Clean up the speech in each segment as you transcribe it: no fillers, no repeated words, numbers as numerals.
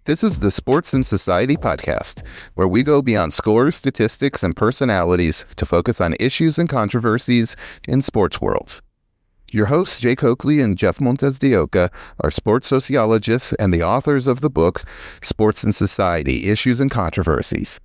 This is the Sports and Society podcast, where we go beyond scores, statistics, and personalities to focus on issues and controversies in sports worlds. Your hosts, Jake Oakley and Jeff Montes de Oca, are sports sociologists and the authors of the book, Sports and Society, Issues and Controversies.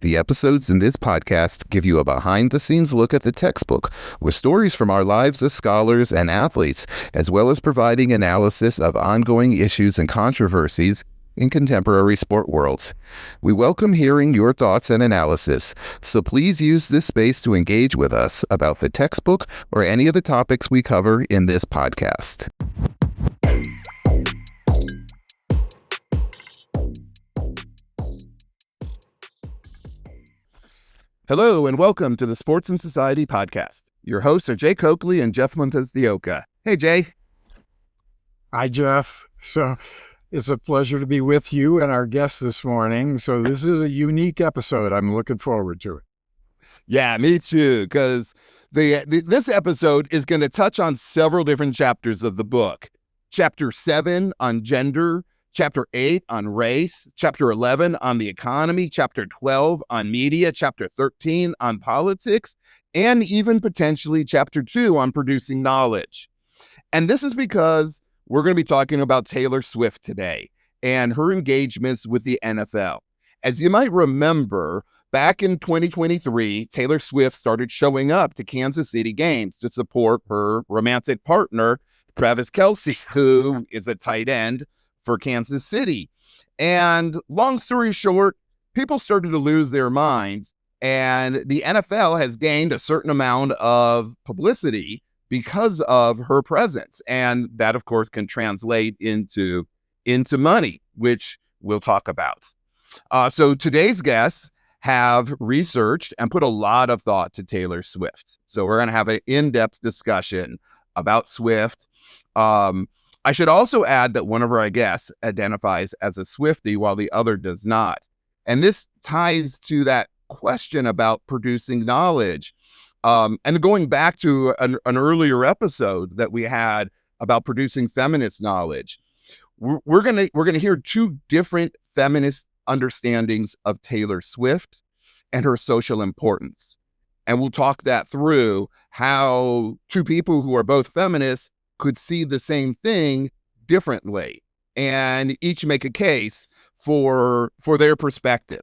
The episodes in this podcast give you a behind-the-scenes look at the textbook with stories from our lives as scholars and athletes, as well as providing analysis of ongoing issues and controversies in contemporary sport worlds. We welcome hearing your thoughts and analysis, so please use this space to engage with us about the textbook or any of the topics we cover in this podcast. Hello and welcome to the Sports and Society podcast. Your hosts are Jake Oakley and Jeff Montes de Oca. Hey, Jay. Hi, Jeff. So it's a pleasure to be with you and our guest this morning. So this is a unique episode. I'm looking forward to it. Yeah, me too, because this episode is going to touch on several different chapters of the book. Chapter 7 on gender, Chapter 8 on race, Chapter 11 on the economy, Chapter 12 on media, Chapter 13 on politics, and even potentially Chapter 2 on producing knowledge. And this is because we're going to be talking about Taylor Swift today and her engagements with the NFL. As you might remember, back in 2023, Taylor Swift started showing up to Kansas City games to support her romantic partner, Travis Kelce, who is a tight end for Kansas City. And long story short, people started to lose their minds, and the NFL has gained a certain amount of publicity because of her presence. And that, of course, can translate into money, which we'll talk about. So today's guests have researched and put a lot of thought to Taylor Swift. So we're going to have an in-depth discussion about Swift. I should also add that one of our guests identifies as a Swiftie while the other does not. And this ties to that question about producing knowledge. And going back to an earlier episode that we had about producing feminist knowledge, we're gonna hear two different feminist understandings of Taylor Swift and her social importance, and we'll talk that through how two people who are both feminists could see the same thing differently, and each make a case for their perspective.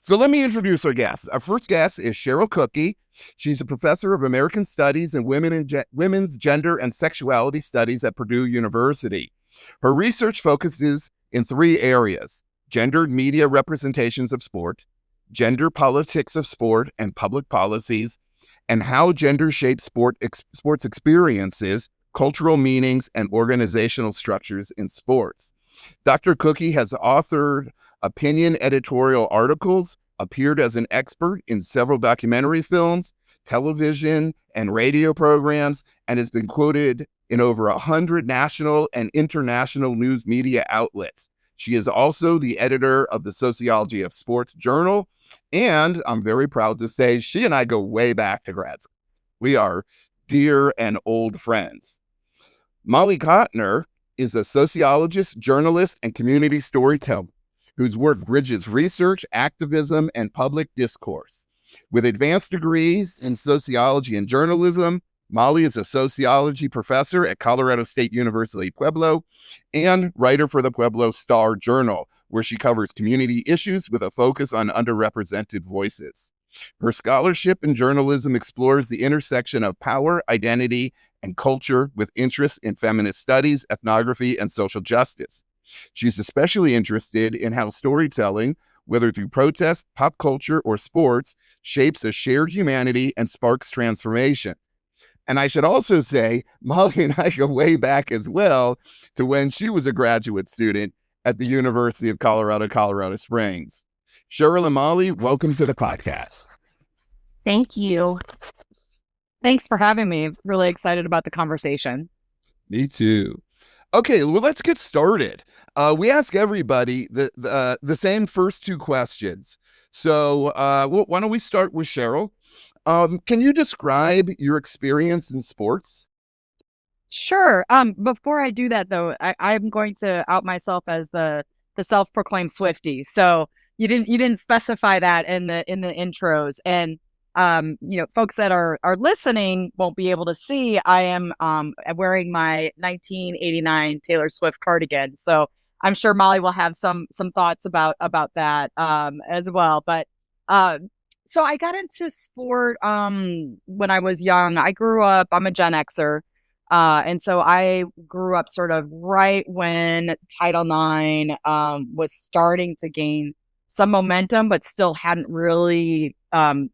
So let me introduce our guests. Our first guest is Cheryl Cookie. She's a professor of American Studies and Women's Gender and Sexuality Studies at Purdue University. Her research focuses in three areas: gendered media representations of sport, gender politics of sport and public policies, and how gender shapes sports experiences, cultural meanings, and organizational structures in sports. Dr. Cookie has authored opinion editorial articles, appeared as an expert in several documentary films, television, and radio programs, and has been quoted in over 100 national and international news media outlets. She is also the editor of the Sociology of Sports Journal, and I'm very proud to say she and I go way back to grad school. We are dear and old friends. Molly Kotner is a sociologist, journalist, and community storyteller whose work bridges research, activism, and public discourse. With advanced degrees in sociology and journalism, Molly is a sociology professor at Colorado State University, Pueblo, and writer for the Pueblo Star Journal, where she covers community issues with a focus on underrepresented voices. Her scholarship in journalism explores the intersection of power, identity, and culture with interests in feminist studies, ethnography, and social justice. She's especially interested in how storytelling, whether through protest, pop culture, or sports, shapes a shared humanity and sparks transformation. And I should also say, Molly and I go way back as well to when she was a graduate student at the University of Colorado Springs. Cheryl and Molly, welcome to the podcast. Thank you. Thanks for having me. Really excited about the conversation. Me too. Okay, well, let's get started. We ask everybody the same first two questions. So why don't we start with Cheryl? Can you describe your experience in sports? Sure. Before I do that, though, I'm going to out myself as the the self-proclaimed Swiftie. So you didn't specify that in the intros. And folks that are listening won't be able to see. I am wearing my 1989 Taylor Swift cardigan. So I'm sure Molly will have some thoughts about that as well. But so I got into sport when I was young. I'm a Gen Xer. And so I grew up sort of right when Title IX was starting to gain some momentum, but still hadn't really grown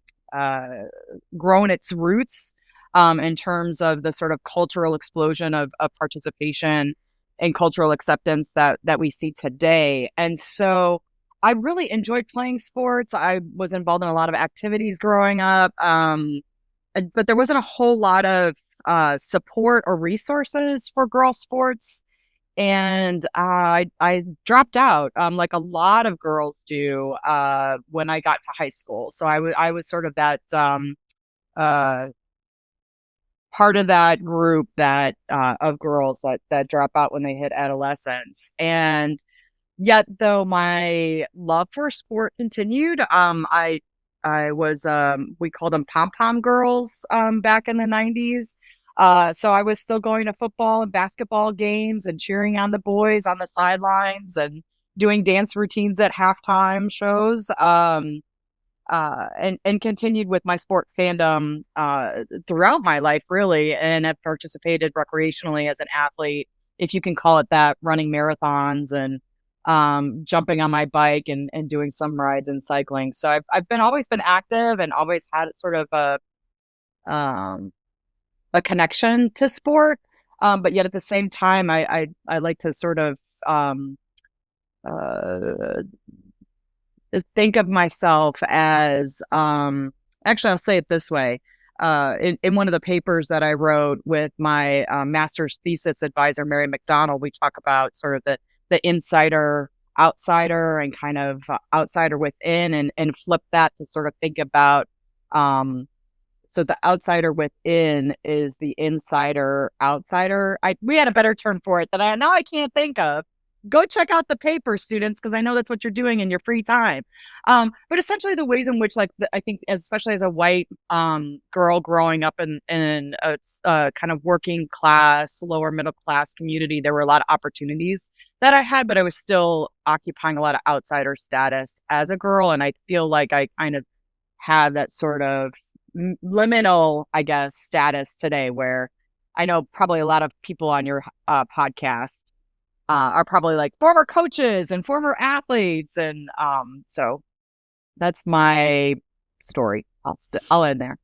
its roots in terms of the sort of cultural explosion of participation and cultural acceptance that we see today. And so I really enjoyed playing sports. I was involved in a lot of activities growing up, but there wasn't a whole lot of support or resources for girl sports. And I dropped out, like a lot of girls do, when I got to high school. So I was sort of that part of that group that of girls that drop out when they hit adolescence. And yet, though, my love for sport continued. I was we called them pom pom girls back in the 90s. So I was still going to football and basketball games and cheering on the boys on the sidelines and doing dance routines at halftime shows. And continued with my sport fandom throughout my life, really, and have participated recreationally as an athlete, if you can call it that, running marathons and jumping on my bike and doing some rides and cycling. So I've always been active and always had sort of a connection to sport, but yet at the same time, I like to sort of think of myself as actually, I'll say it this way. In one of the papers that I wrote with my master's thesis advisor, Mary McDonald, we talk about sort of the insider, outsider, and kind of outsider within, and flip that to sort of think about so the outsider within is the insider outsider. We had a better term for it that I can't think of. Go check out the paper, students, because I know that's what you're doing in your free time. But essentially the ways in which, like, I think, especially as a white girl growing up in a kind of working class, lower middle class community, there were a lot of opportunities that I had, but I was still occupying a lot of outsider status as a girl. And I feel like I kind of have that sort of liminal, I guess, status today, where I know probably a lot of people on your podcast are probably like former coaches and former athletes. And so that's my story. I'll end there.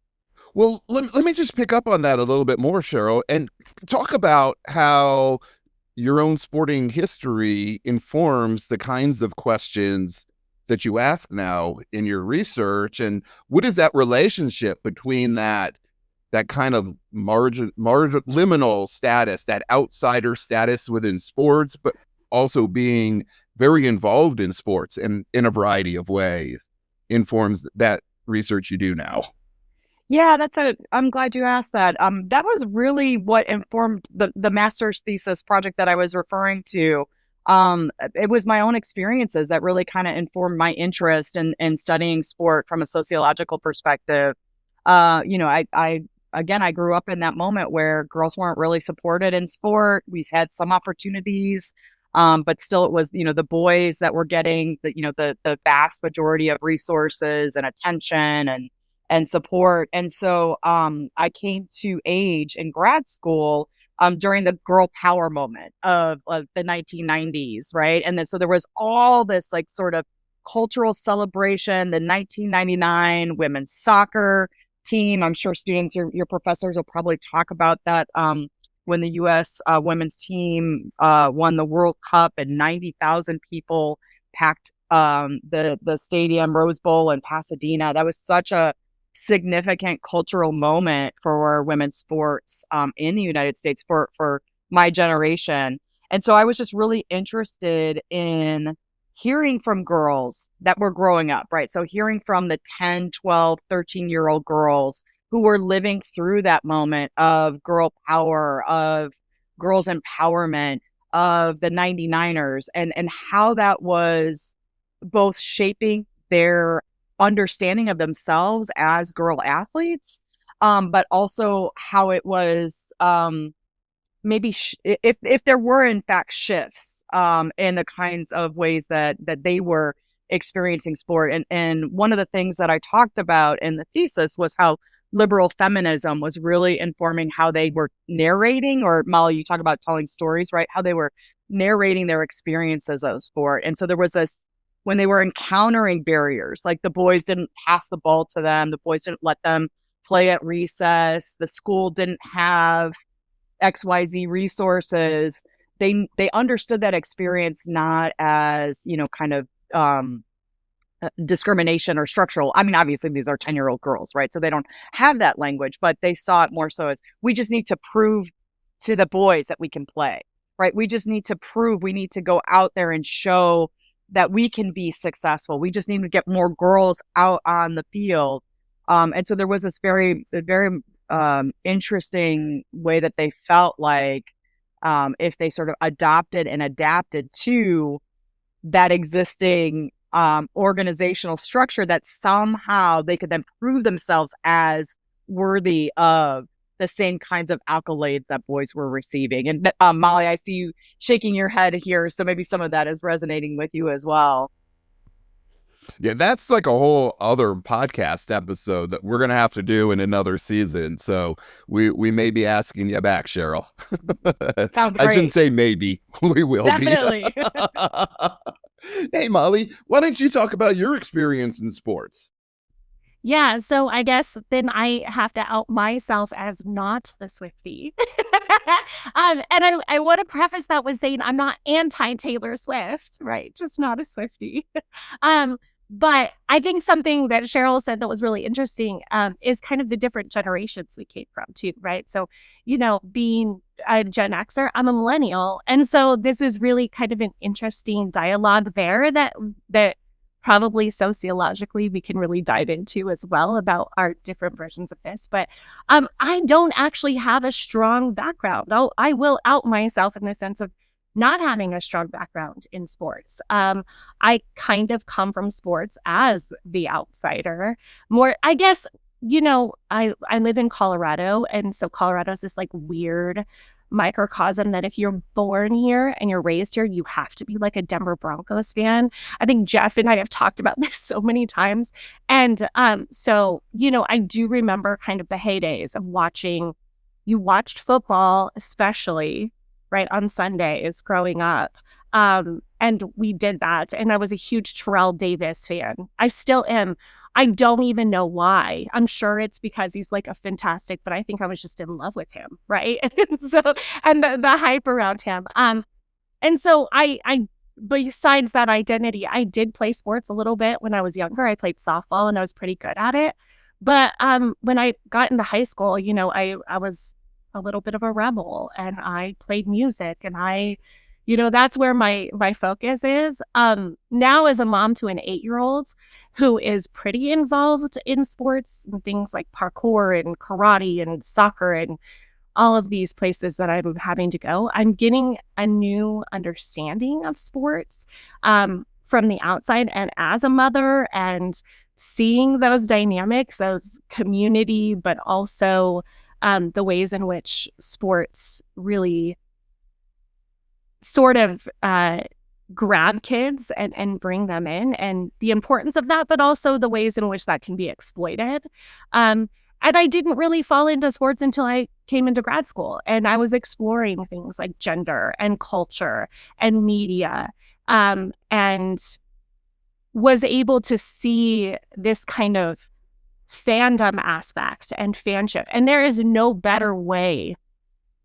Well, let me just pick up on that a little bit more, Cheryl, and talk about how your own sporting history informs the kinds of questions that you ask now in your research. And what is that relationship between that kind of liminal status, that outsider status within sports, but also being very involved in sports and in a variety of ways, informs that research you do now? Yeah, I'm glad you asked that. That was really what informed the master's thesis project that I was referring to. It was my own experiences that really kind of informed my interest in studying sport from a sociological perspective. I grew up in that moment where girls weren't really supported in sport. We had some opportunities, but still it was, the boys that were getting the vast majority of resources and attention and support. And so I came to age in grad school during the girl power moment of the 1990s, right? And then so there was all this like sort of cultural celebration, the 1999 women's soccer team. I'm sure students, your professors will probably talk about that when the U.S. Women's team won the World Cup and 90,000 people packed the stadium, Rose Bowl in Pasadena. That was such a significant cultural moment for women's sports in the United States for my generation. And so I was just really interested in hearing from girls that were growing up, right? So hearing from the 10, 12, 13-year-old girls who were living through that moment of girl power, of girls empowerment, of the 99ers and how that was both shaping their understanding of themselves as girl athletes, but also how it was maybe if there were in fact shifts in the kinds of ways that they were experiencing sport. And one of the things that I talked about in the thesis was how liberal feminism was really informing how they were narrating, or Molly, you talk about telling stories, right? How they were narrating their experiences of sport. And so there was this, when they were encountering barriers, like the boys didn't pass the ball to them, the boys didn't let them play at recess, the school didn't have XYZ resources, they understood that experience not as, kind of discrimination or structural. I mean, obviously these are 10-year-old girls, right? So they don't have that language, but they saw it more so as, we just need to prove to the boys that we can play, right? We just need to prove, we need to go out there and show that we can be successful. We just need to get more girls out on the field. And so there was this very interesting way that they felt like if they sort of adopted and adapted to that existing organizational structure, that somehow they could then prove themselves as worthy of the same kinds of accolades that boys were receiving. And Molly, I see you shaking your head here, so maybe some of that is resonating with you as well. Yeah, that's like a whole other podcast episode that we're going to have to do in another season. So we may be asking you back, Cheryl. Sounds great. I shouldn't say maybe. We will Definitely. be. Hey, Molly, why don't you talk about your experience in sports? Yeah, so I guess then I have to out myself as not the Swiftie. And I want to preface that with saying I'm not anti-Taylor Swift, right? Just not a Swiftie. But I think something that Cheryl said that was really interesting is kind of the different generations we came from too, right? So, being a Gen Xer, I'm a millennial. And so this is really kind of an interesting dialogue there that probably sociologically we can really dive into as well about our different versions of this. But I don't actually have a strong background. I will out myself in the sense of not having a strong background in sports. I kind of come from sports as the outsider. More, I guess, I live in Colorado. And so Colorado's this like weird microcosm that if you're born here and you're raised here, you have to be like a Denver Broncos fan. I think Jeff and I have talked about this so many times. And so, I do remember kind of the heydays of you watched football, especially right on Sundays growing up. And we did that. And I was a huge Terrell Davis fan. I still am. I don't even know why. I'm sure it's because he's like a fantastic, but I think I was just in love with him, right? And the hype around him. And so I besides that identity, I did play sports a little bit when I was younger. I played softball and I was pretty good at it. But when I got into high school, I was a little bit of a rebel and I played music and that's where my focus is. Now as a mom to an 8-year-old who is pretty involved in sports and things like parkour and karate and soccer and all of these places that I'm having to go, I'm getting a new understanding of sports from the outside and as a mother, and seeing those dynamics of community, but also the ways in which sports really sort of grab kids and bring them in, and the importance of that, but also the ways in which that can be exploited. And I didn't really fall into sports until I came into grad school, and I was exploring things like gender and culture and media, and was able to see this kind of fandom aspect and fanship. And there is no better way,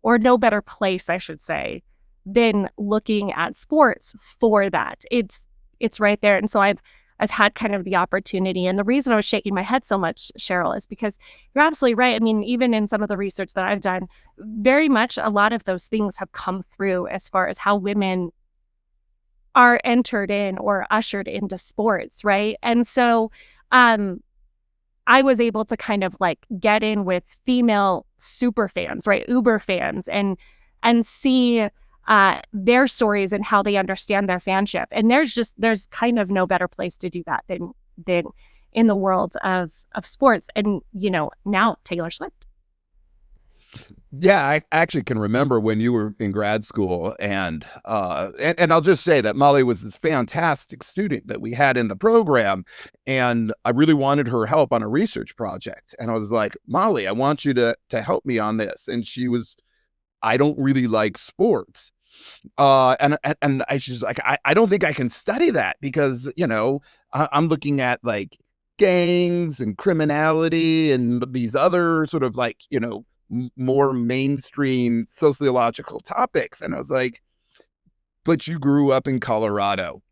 or no better place, I should say, than looking at sports for that. It's right there. And so I've had kind of the opportunity. And the reason I was shaking my head so much, Cheryl, is because you're absolutely right. I mean, even in some of the research that I've done, very much a lot of those things have come through as far as how women are entered in or ushered into sports, right? And so I was able to kind of like get in with female super fans, right? Uber fans, and see their stories and how they understand their fanship. And there's kind of no better place to do that than in the world of sports. And, now Taylor Swift. Yeah, I actually can remember when you were in grad school, and I'll just say that Molly was this fantastic student that we had in the program, and I really wanted her help on a research project. And I was like, Molly, I want you to help me on this. And she was, I don't really like sports. She's like, I don't think I can study that because, I'm looking at like gangs and criminality and these other sort of like, more mainstream sociological topics. And I was like, but you grew up in Colorado.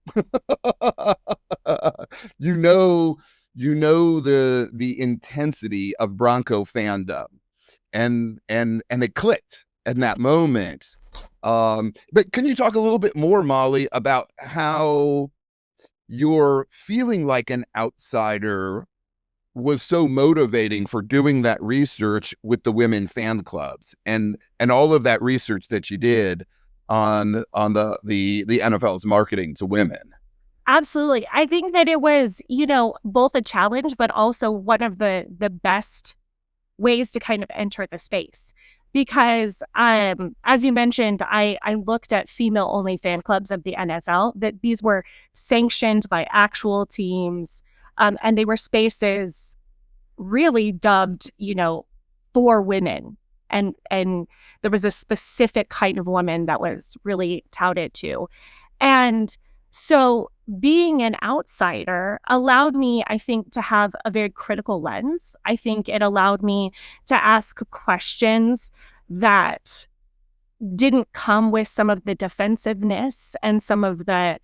you know the intensity of Bronco fandom. And it clicked in that moment. But can you talk a little bit more, Molly, about how your feeling like an outsider was so motivating for doing that research with the women fan clubs and all of that research that you did on the NFL's marketing to women? Absolutely. I think that it was, both a challenge, but also one of the best ways to kind of enter the space. Because as you mentioned, I looked at female-only fan clubs of the NFL, that these were sanctioned by actual teams, and they were spaces really dubbed, for women. And there was a specific kind of woman that was really touted to. And so being an outsider allowed me, I think, to have a very critical lens. I think it allowed me to ask questions that didn't come with some of the defensiveness and some of the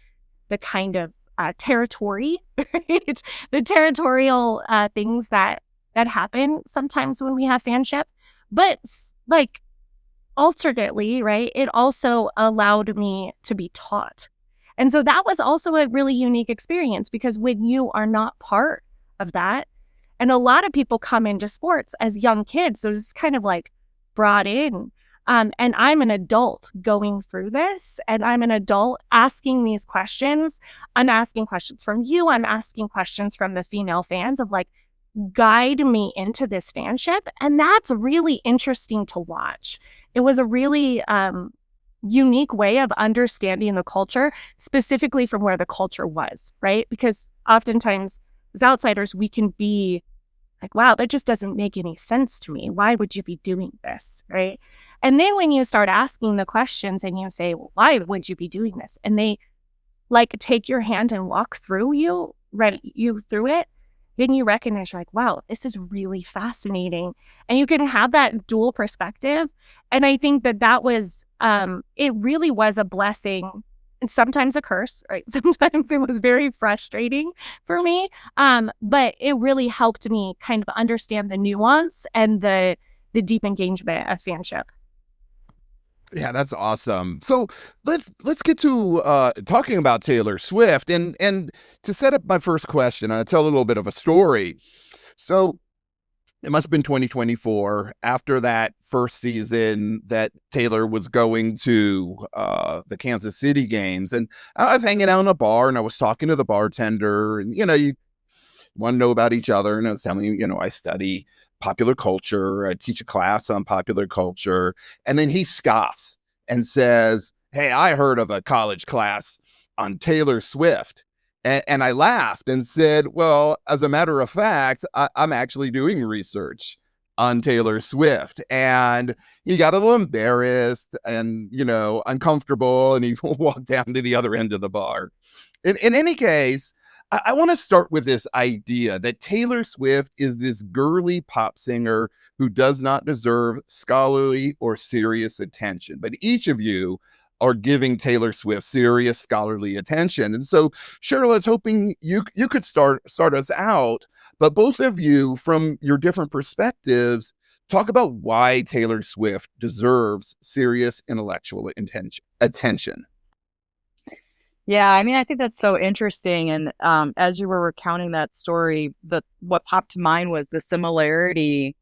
kind of territory, right? The territorial things that happen sometimes when we have fanship. But like alternately, right, it also allowed me to be taught. And so that was also a really unique experience, because when you are not part of that, and a lot of people come into sports as young kids, so it's kind of like brought in. And I'm an adult going through this, and I'm an adult asking these questions. I'm asking questions from you. I'm asking questions from the female fans of like, guide me into this fanship. And that's really interesting to watch. It was a really unique way of understanding the culture, specifically from where the culture was, right? Because oftentimes as outsiders, we can be like, wow, that just doesn't make any sense to me. Why would you be doing this, right? And then when you start asking the questions and you say, well, why would you be doing this? And they like take your hand and walk through you, right, you through it, then you recognize, you're like, wow, this is really fascinating. And you can have that dual perspective. And I think that was, it really was a blessing and sometimes a curse, right? Sometimes it was very frustrating for me. But it really helped me kind of understand the nuance and the deep engagement of fanship. Yeah, that's awesome. So let's get to talking about Taylor Swift, and to set up my first question, I'll tell a little bit of a story. So it must have been 2024, after that first season that Taylor was going to the Kansas City games, and I was hanging out in a bar, and I was talking to the bartender, and you want to know about each other, and I was telling you, I study popular culture. I teach a class on popular culture. And then he scoffs and says, hey, I heard of a college class on Taylor Swift. And I laughed and said, well, as a matter of fact, I'm actually doing research on Taylor Swift. And he got a little embarrassed and, uncomfortable, and he walked down to the other end of the bar. In any case, I want to start with this idea that Taylor Swift is this girly pop singer who does not deserve scholarly or serious attention. But each of you are giving Taylor Swift serious scholarly attention. And so, Cheryl, I was hoping you could start us out, but both of you, from your different perspectives, talk about why Taylor Swift deserves serious intellectual attention. Yeah, I mean, I think that's so interesting. And as you were recounting that story, what popped to mind was the similarity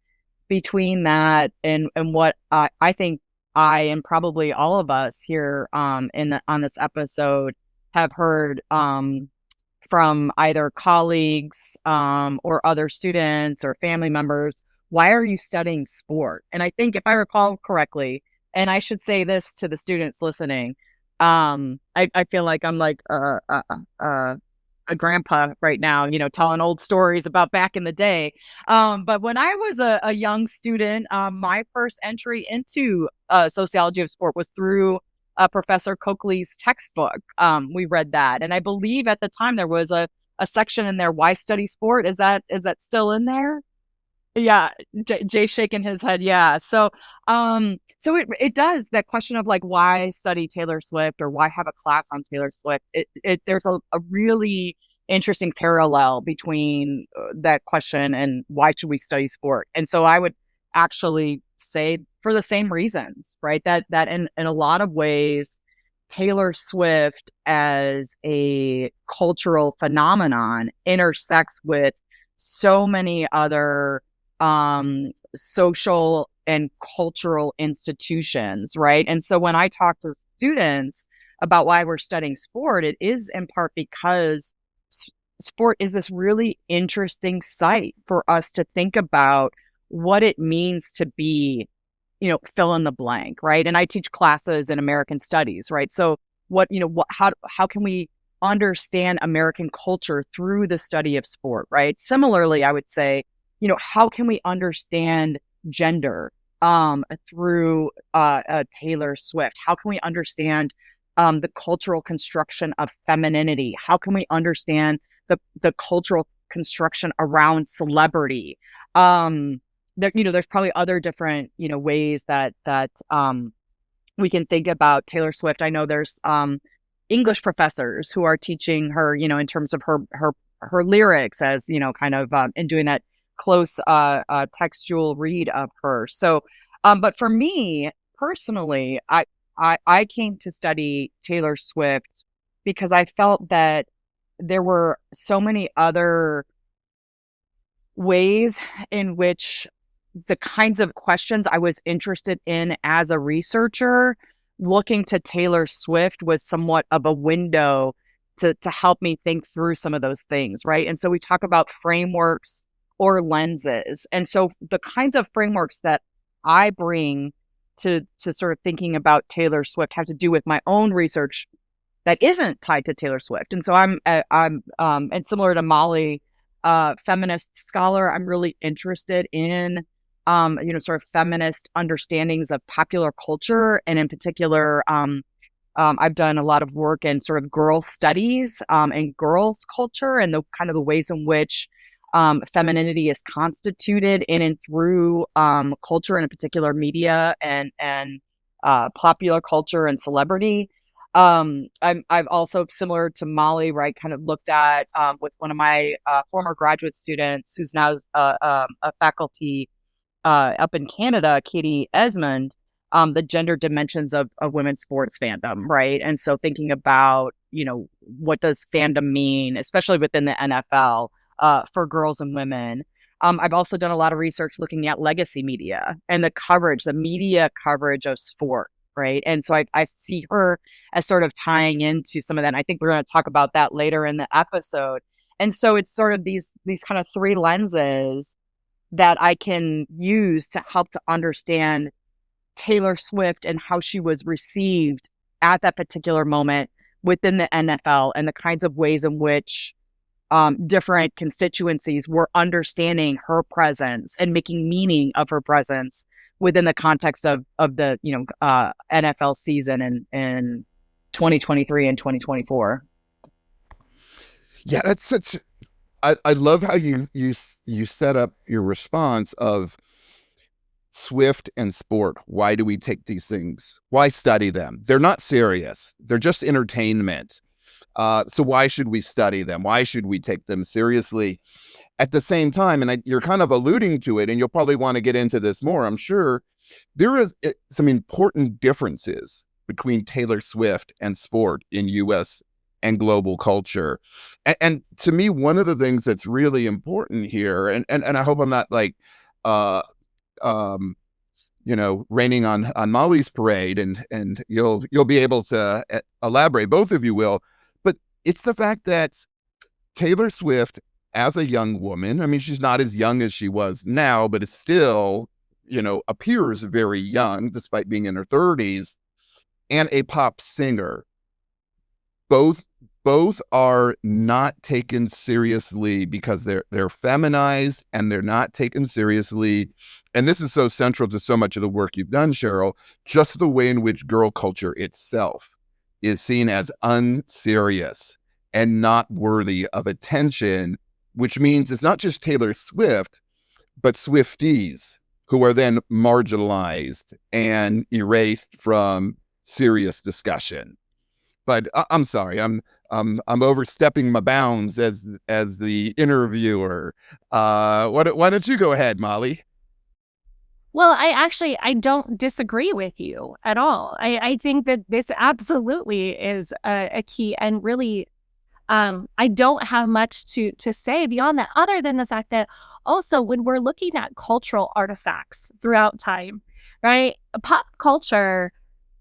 between that and what I think I and probably all of us here on this episode have heard from either colleagues or other students or family members, why are you studying sport? And I think if I recall correctly, and I should say this to the students listening, I feel like I'm like a grandpa right now, telling old stories about back in the day. But when I was a young student, my first entry into sociology of sport was through Professor Coakley's textbook. We read that, and I believe at the time there was a section in there, "Why Study Sport?" Is that still in there? Yeah, Jay shaking his head. Yeah. So it does, that question of like, why study Taylor Swift or why have a class on Taylor Swift? There's a really interesting parallel between that question and why should we study sport? And so I would actually say for the same reasons, right? That in a lot of ways, Taylor Swift as a cultural phenomenon intersects with so many other social and cultural institutions, right? And so when I talk to students about why we're studying sport, it is in part because sport is this really interesting site for us to think about what it means to be, fill in the blank, right? And I teach classes in American studies, right? So how can we understand American culture through the study of sport, right? Similarly, I would say, how can we understand gender through Taylor Swift? How can we understand the cultural construction of femininity? How can we understand the cultural construction around celebrity? There's probably other different ways that we can think about Taylor Swift. I know there's English professors who are teaching her, in terms of her lyrics as kind of in doing that close textual read of her. So, but for me personally, I came to study Taylor Swift because I felt that there were so many other ways in which the kinds of questions I was interested in as a researcher, looking to Taylor Swift was somewhat of a window to help me think through some of those things, right? And so we talk about frameworks or lenses. And so the kinds of frameworks that I bring to sort of thinking about Taylor Swift have to do with my own research that isn't tied to Taylor Swift. And so I'm and similar to Molly, feminist scholar, I'm really interested in sort of feminist understandings of popular culture, and in particular, I've done a lot of work in sort of girl studies and girls' culture and the kind of the ways in which femininity is constituted in and through culture, and in particular media and popular culture and celebrity. I've also, similar to Molly, right, kind of looked at with one of my former graduate students who's now a faculty up in Canada, Katie Esmond, the gender dimensions of women's sports fandom, right? And so thinking about, what does fandom mean, especially within the NFL, for girls and women. I've also done a lot of research looking at legacy media and the media coverage of sport, right? And so I see her as sort of tying into some of that. And I think we're going to talk about that later in the episode. And so it's sort of these kind of three lenses that I can use to help to understand Taylor Swift and how she was received at that particular moment within the NFL, and the kinds of ways in which different constituencies were understanding her presence and making meaning of her presence within the context of the NFL season in 2023 and 2024. Yeah, that's such. I love how you set up your response of Swift and sport. Why do we take these things? Why study them? They're not serious. They're just entertainment. So why should we study them? Why should we take them seriously? At the same time, and you're kind of alluding to it, and you'll probably want to get into this more, I'm sure, there is some important differences between Taylor Swift and sport in U.S. and global culture. And to me, one of the things that's really important here, and I hope I'm not like raining on Molly's parade, and you'll be able to elaborate. Both of you will, but it's the fact that Taylor Swift, as a young woman, I mean, she's not as young as she was now, but is still, appears very young despite being in her 30s, and a pop singer. Both are not taken seriously because they're feminized, and they're not taken seriously. And this is so central to so much of the work you've done, Cheryl, just the way in which girl culture itself is seen as unserious and not worthy of attention, which means it's not just Taylor Swift, but Swifties who are then marginalized and erased from serious discussion. But I'm sorry, I'm overstepping my bounds as the interviewer. Why don't you go ahead, Molly? Well, I don't disagree with you at all. I think that this absolutely is a key, and really, I don't have much to say beyond that, other than the fact that also when we're looking at cultural artifacts throughout time, right? Pop culture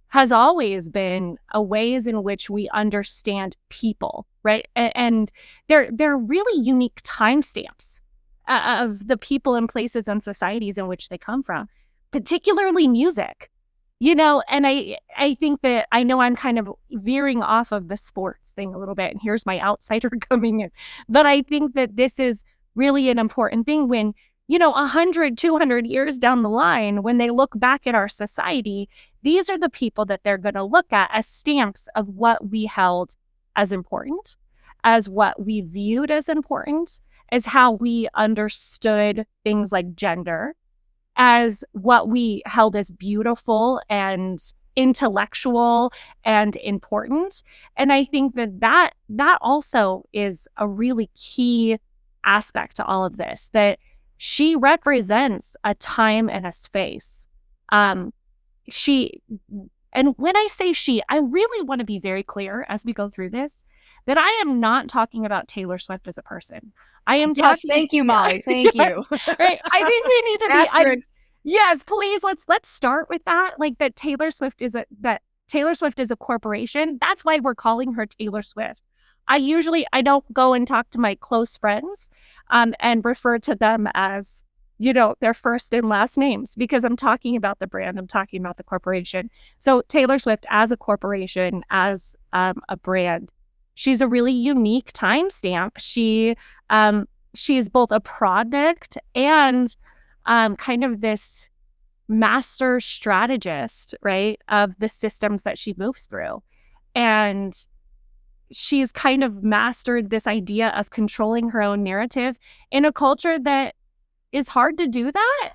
has always been a ways in which we understand people, right? And they're really unique timestamps of the people and places and societies in which they come from, particularly music, and I think that, I know I'm kind of veering off of the sports thing a little bit, and here's my outsider coming in, but I think that this is really an important thing when, 100, 200 years down the line, when they look back at our society, these are the people that they're going to look at as stamps of what we held as important, as what we viewed as important, as how we understood things like gender, as what we held as beautiful and intellectual and important. And I think that also is a really key aspect to all of this, that she represents a time and a space. And when I say she, I really want to be very clear as we go through this, that I am not talking about Taylor Swift as a person. I am talking. Thank you, Molly. Thank you. Right. I think we need to be. Yes, please. Let's start with that. Like that Taylor Swift is a corporation. That's why we're calling her Taylor Swift. I don't go and talk to my close friends, and refer to them as, their first and last names, because I'm talking about the brand. I'm talking about the corporation. So Taylor Swift as a corporation, as a brand, she's a really unique timestamp. She is both a product and kind of this master strategist, right, of the systems that she moves through. And she's kind of mastered this idea of controlling her own narrative in a culture that is hard to do that.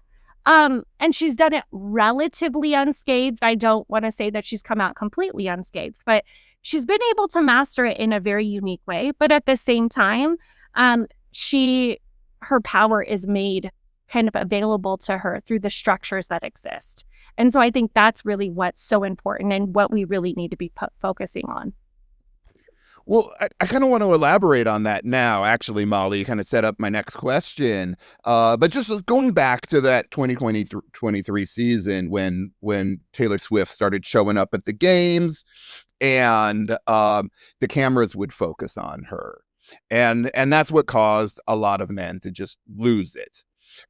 And she's done it relatively unscathed. I don't want to say that she's come out completely unscathed, but she's been able to master it in a very unique way. But at the same time, her power is made kind of available to her through the structures that exist. And so I think that's really what's so important and what we really need to be focusing on. Well, I kind of want to elaborate on that now, actually, Molly. You kind of set up my next question. But just going back to that 2023 season when Taylor Swift started showing up at the games and the cameras would focus on her. And that's what caused a lot of men to just lose it.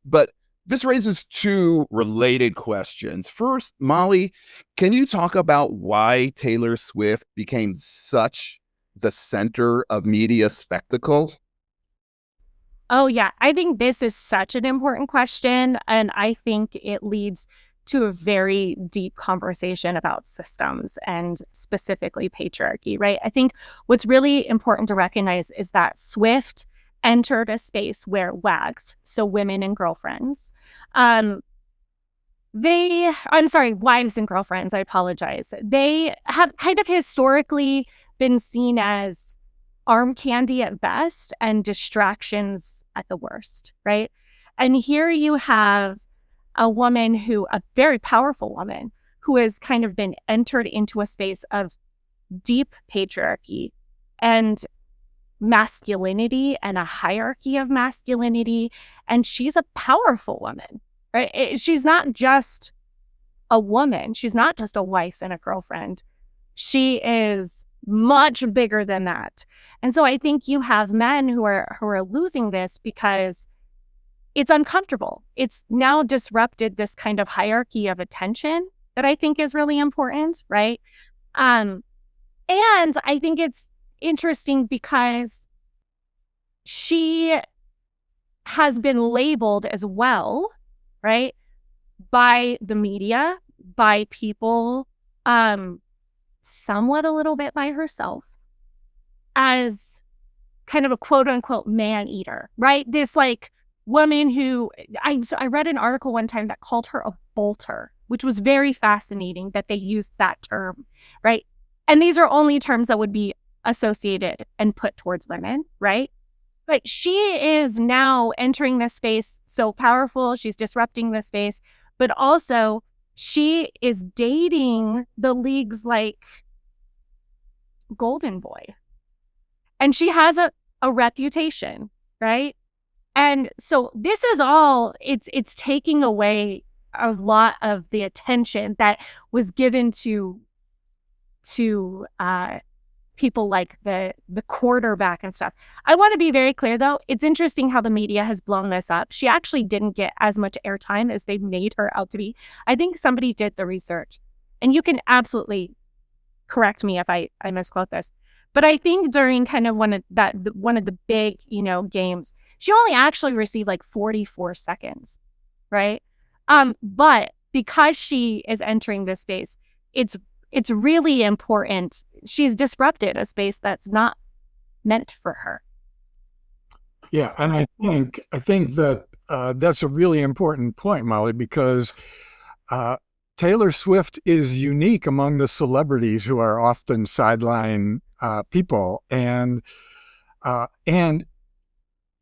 But this raises two related questions. First, Molly, can you talk about why Taylor Swift became such the center of media spectacle? Oh, yeah. I think this is such an important question. And I think it leads to a very deep conversation about systems and specifically patriarchy, right? I think what's really important to recognize is that Swift entered a space where WAGs, so women and girlfriends, wives and girlfriends, I apologize. They have kind of historically been seen as arm candy at best and distractions at the worst, right? And here you have a very powerful woman who has kind of been entered into a space of deep patriarchy and masculinity and a hierarchy of masculinity. And she's a powerful woman, right? She's not just a woman. She's not just a wife and a girlfriend. She is much bigger than that. And so I think you have men who are losing this because it's uncomfortable. It's now disrupted this kind of hierarchy of attention that I think is really important, right? And I think it's interesting because she has been labeled as well, right, by the media, by people, somewhat a little bit by herself, as kind of a quote unquote man eater, right? This like woman who I read an article one time that called her a bolter, which was very fascinating that they used that term, right? And these are only terms that would be associated and put towards women, right? But she is now entering this space so powerful. She's disrupting this space, but also she is dating the league's like golden boy. And she has a reputation, right? And so this is all, it's taking away a lot of the attention that was given to people like the quarterback and stuff. I want to be very clear, though. It's interesting how the media has blown this up. She actually didn't get as much airtime as they made her out to be. I think somebody did the research, and you can absolutely correct me if I misquote this. But I think during kind of one of the big, games, she only actually received like 44 seconds, right? But because she is entering this space, it's really important. She's disrupted a space that's not meant for her. Yeah, and I think that that's a really important point, Molly, because Taylor Swift is unique among the celebrities who are often sideline people, and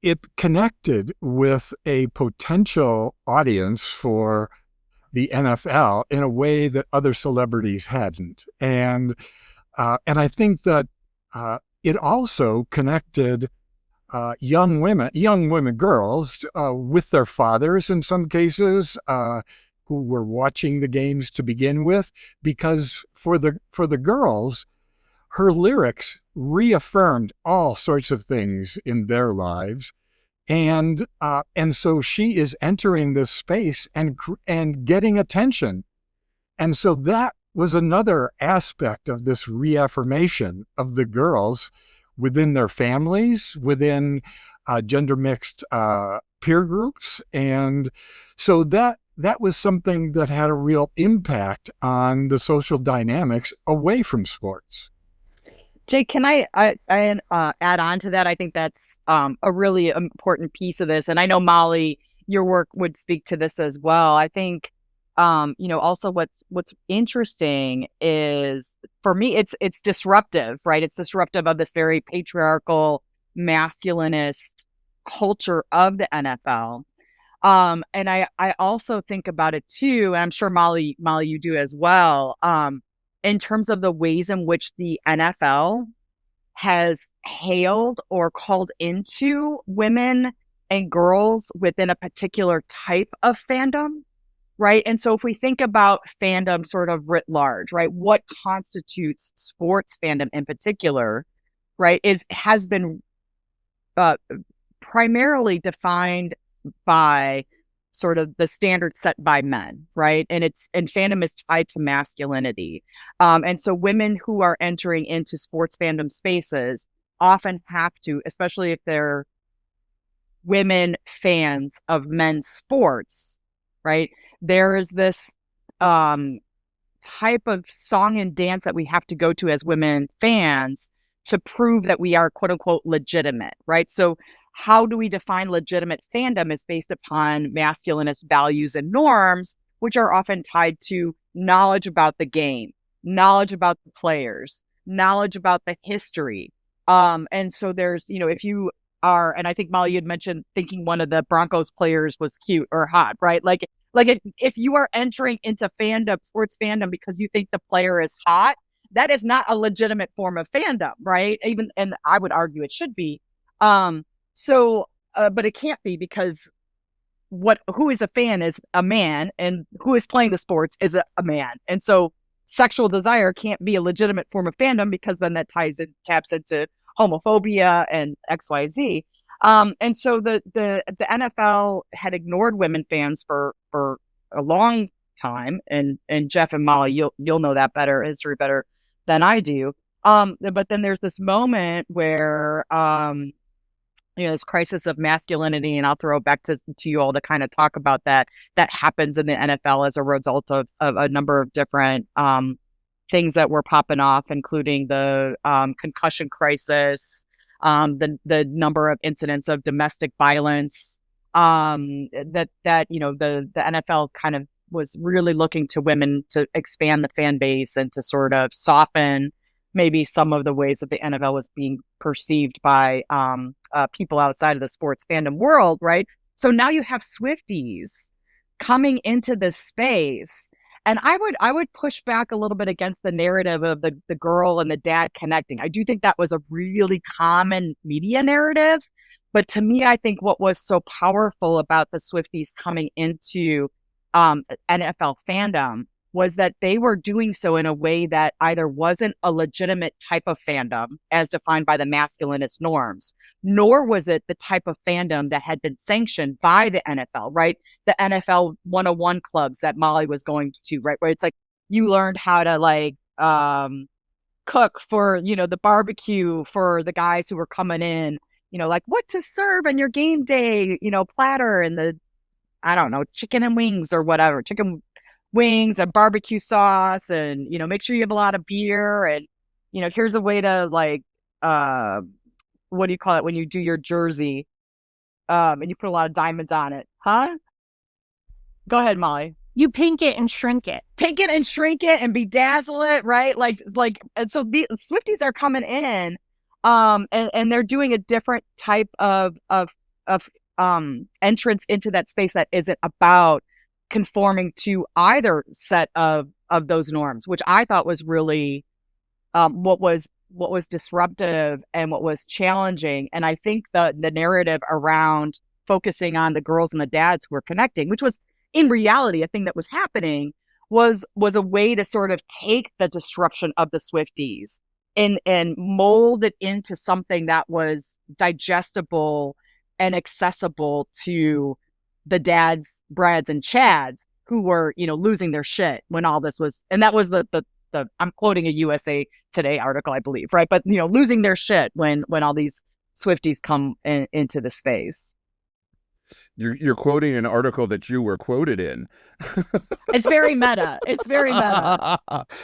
it connected with a potential audience for the NFL in a way that other celebrities hadn't, and I think that it also connected young women, girls, with their fathers in some cases, who were watching the games to begin with, because for the girls, her lyrics reaffirmed all sorts of things in their lives. And so she is entering this space and getting attention. And so that was another aspect of this reaffirmation of the girls within their families, within gender mixed peer groups. And so that was something that had a real impact on the social dynamics away from sports. Jake, can I add on to that? I think that's a really important piece of this. And I know, Molly, your work would speak to this as well. I think, also what's interesting is, for me, it's disruptive, right? It's disruptive of this very patriarchal, masculinist culture of the NFL. And I also think about it too, and I'm sure Molly, you do as well, in terms of the ways in which the NFL has hailed or called into women and girls within a particular type of fandom, right? And so if we think about fandom sort of writ large, right, what constitutes sports fandom in particular, right, has been primarily defined by sort of the standard set by men, right? And fandom is tied to masculinity. And so women who are entering into sports fandom spaces often have to, especially if they're women fans of men's sports, right? There is this type of song and dance that we have to go to as women fans to prove that we are quote unquote legitimate, right? So how do we define legitimate fandom is based upon masculinist values and norms, which are often tied to knowledge about the game, knowledge about the players, knowledge about the history. And so there's, if you are, and I think, Molly, you'd mentioned thinking one of the Broncos players was cute or hot, right? Like if you are entering into fandom, sports fandom, because you think the player is hot, that is not a legitimate form of fandom, right? And I would argue it should be. But it can't be, because who is a fan is a man, and who is playing the sports is a man. And so sexual desire can't be a legitimate form of fandom, because then that taps into homophobia and XYZ. And so the NFL had ignored women fans for a long time, and Jeff and Molly, you'll know that history better than I do. But then there's this moment where this crisis of masculinity, and I'll throw it back to you all to kind of talk about that happens in the NFL as a result of a number of different things that were popping off, including the concussion crisis, the number of incidents of domestic violence, that the NFL kind of was really looking to women to expand the fan base and to sort of soften maybe some of the ways that the NFL was being perceived by people outside of the sports fandom world, right? So now you have Swifties coming into this space. And I would push back a little bit against the narrative of the girl and the dad connecting. I do think that was a really common media narrative. But to me, I think what was so powerful about the Swifties coming into NFL fandom was that they were doing so in a way that either wasn't a legitimate type of fandom as defined by the masculinist norms, nor was it the type of fandom that had been sanctioned by the NFL, right? The NFL 101 clubs that Molly was going to, right? Where it's like you learned how to cook for, the barbecue for the guys who were coming in, like what to serve on your game day, platter, and the, I don't know, chicken and wings or whatever, chicken wings and barbecue sauce, and make sure you have a lot of beer, and here's a way to what do you call it when you do your jersey and you put a lot of diamonds on it, huh? Go ahead, Molly. You pink it and shrink it And bedazzle it, right? And so the Swifties are coming in and they're doing a different type of entrance into that space that isn't about conforming to either set of those norms, which I thought was really what was disruptive and what was challenging. And I think the narrative around focusing on the girls and the dads who were connecting, which was in reality a thing that was happening, was a way to sort of take the disruption of the Swifties and mold it into something that was digestible and accessible to the dads, Brads, and Chads who were, losing their shit when all this was, and that was the I'm quoting a USA Today article, I believe, right? But, losing their shit when all these Swifties come into the space. You're quoting an article that you were quoted in. It's very meta.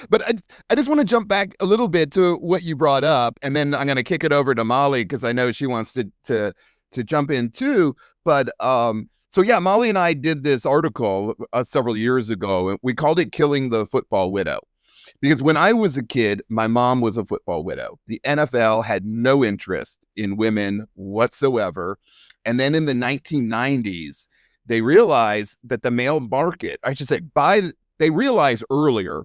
But I just want to jump back a little bit to what you brought up, and then I'm going to kick it over to Molly because I know she wants to jump in too. But so yeah, Molly and I did this article several years ago, and we called it "Killing the Football Widow." Because when I was a kid, my mom was a football widow. The NFL had no interest in women whatsoever. And then in the 1990s, they realized that the male market, I should say, they realized earlier,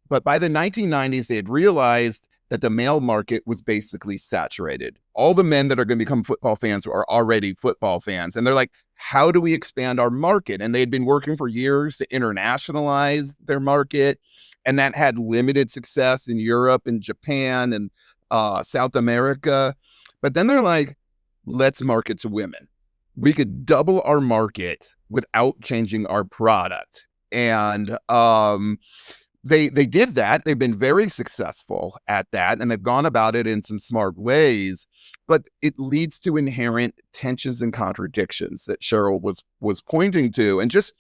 but by the 1990s, they had realized that the male market was basically saturated. All the men that are going to become football fans are already football fans. And they're like, how do we expand our market? And they'd been working for years to internationalize their market. And that had limited success in Europe and Japan and South America. But then they're like, let's market to women. We could double our market without changing our product. And they did that. They've been very successful at that, and they've gone about it in some smart ways. But it leads to inherent tensions and contradictions that Cheryl was pointing to. And just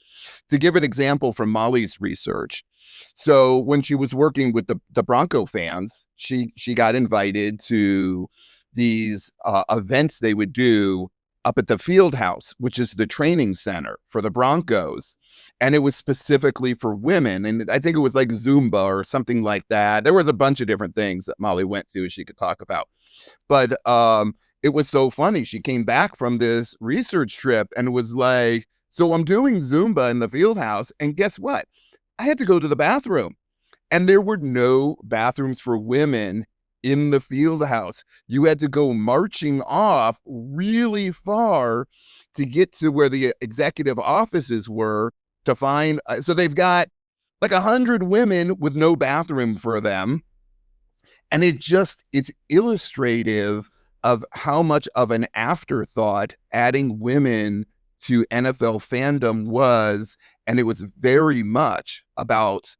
to give an example from Molly's research, so when she was working with the Bronco fans, she got invited to these events they would do up at the Field House, which is the training center for the Broncos. And it was specifically for women. And I think it was like Zumba or something like that. There was a bunch of different things that Molly went to she could talk about. But it was so funny. She came back from this research trip and was like, so I'm doing Zumba in the Field House. And guess what? I had to go to the bathroom. And there were no bathrooms for women in the field house. You had to go marching off really far to get to where the executive offices were to find. So they've got like 100 women with no bathroom for them. And it's illustrative of how much of an afterthought adding women to NFL fandom was. And it was very much about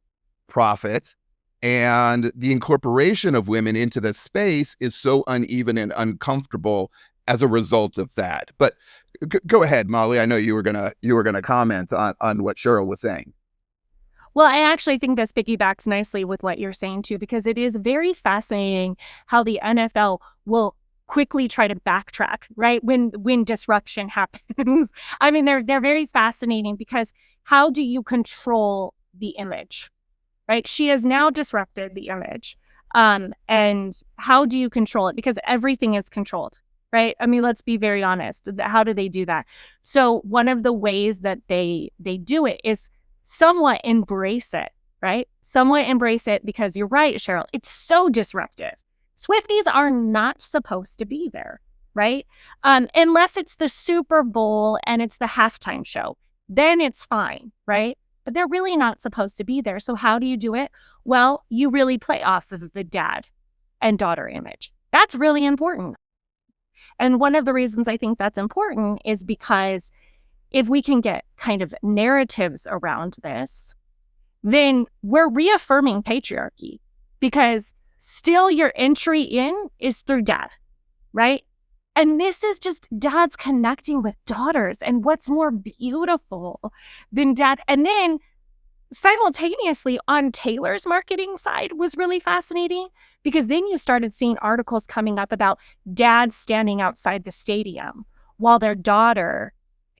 profit. And the incorporation of women into the space is so uneven and uncomfortable as a result of that. But go ahead, Molly. I know you were gonna comment on what Cheryl was saying. Well, I actually think this piggybacks nicely with what you're saying too, because it is very fascinating how the NFL will quickly try to backtrack, right? When disruption happens. I mean, they're very fascinating because how do you control the image, right? She has now disrupted the image. And how do you control it? Because everything is controlled, right? I mean, let's be very honest. How do they do that? So one of the ways that they do it is somewhat embrace it, right? Somewhat embrace it because you're right, Cheryl. It's so disruptive. Swifties are not supposed to be there, right? Unless it's the Super Bowl and it's the halftime show, then it's fine, right? But they're really not supposed to be there. So how do you do it? Well, you really play off of the dad and daughter image. That's really important. And one of the reasons I think that's important is because if we can get kind of narratives around this, then we're reaffirming patriarchy because still your entry in is through dad, right? And this is just dads connecting with daughters. And what's more beautiful than dad? And then simultaneously on Taylor's marketing side was really fascinating because then you started seeing articles coming up about dads standing outside the stadium while their daughter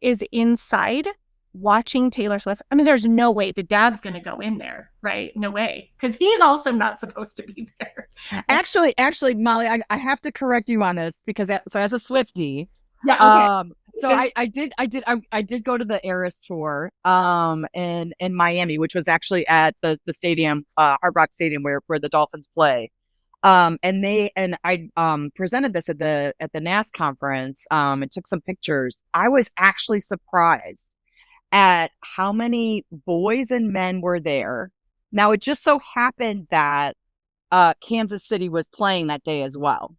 is inside watching Taylor Swift. I mean, there's no way the dad's going to go in there, right? No way. Because he's also not supposed to be there. Actually, Molly, I have to correct you on this because so as a Swiftie, yeah, okay. So I did go to the Eras tour in Miami, which was actually at the stadium, Hard Rock Stadium where the Dolphins play. And I presented this at the NAS conference and took some pictures. I was actually surprised at how many boys and men were there. Now, it just so happened that Kansas City was playing that day as well.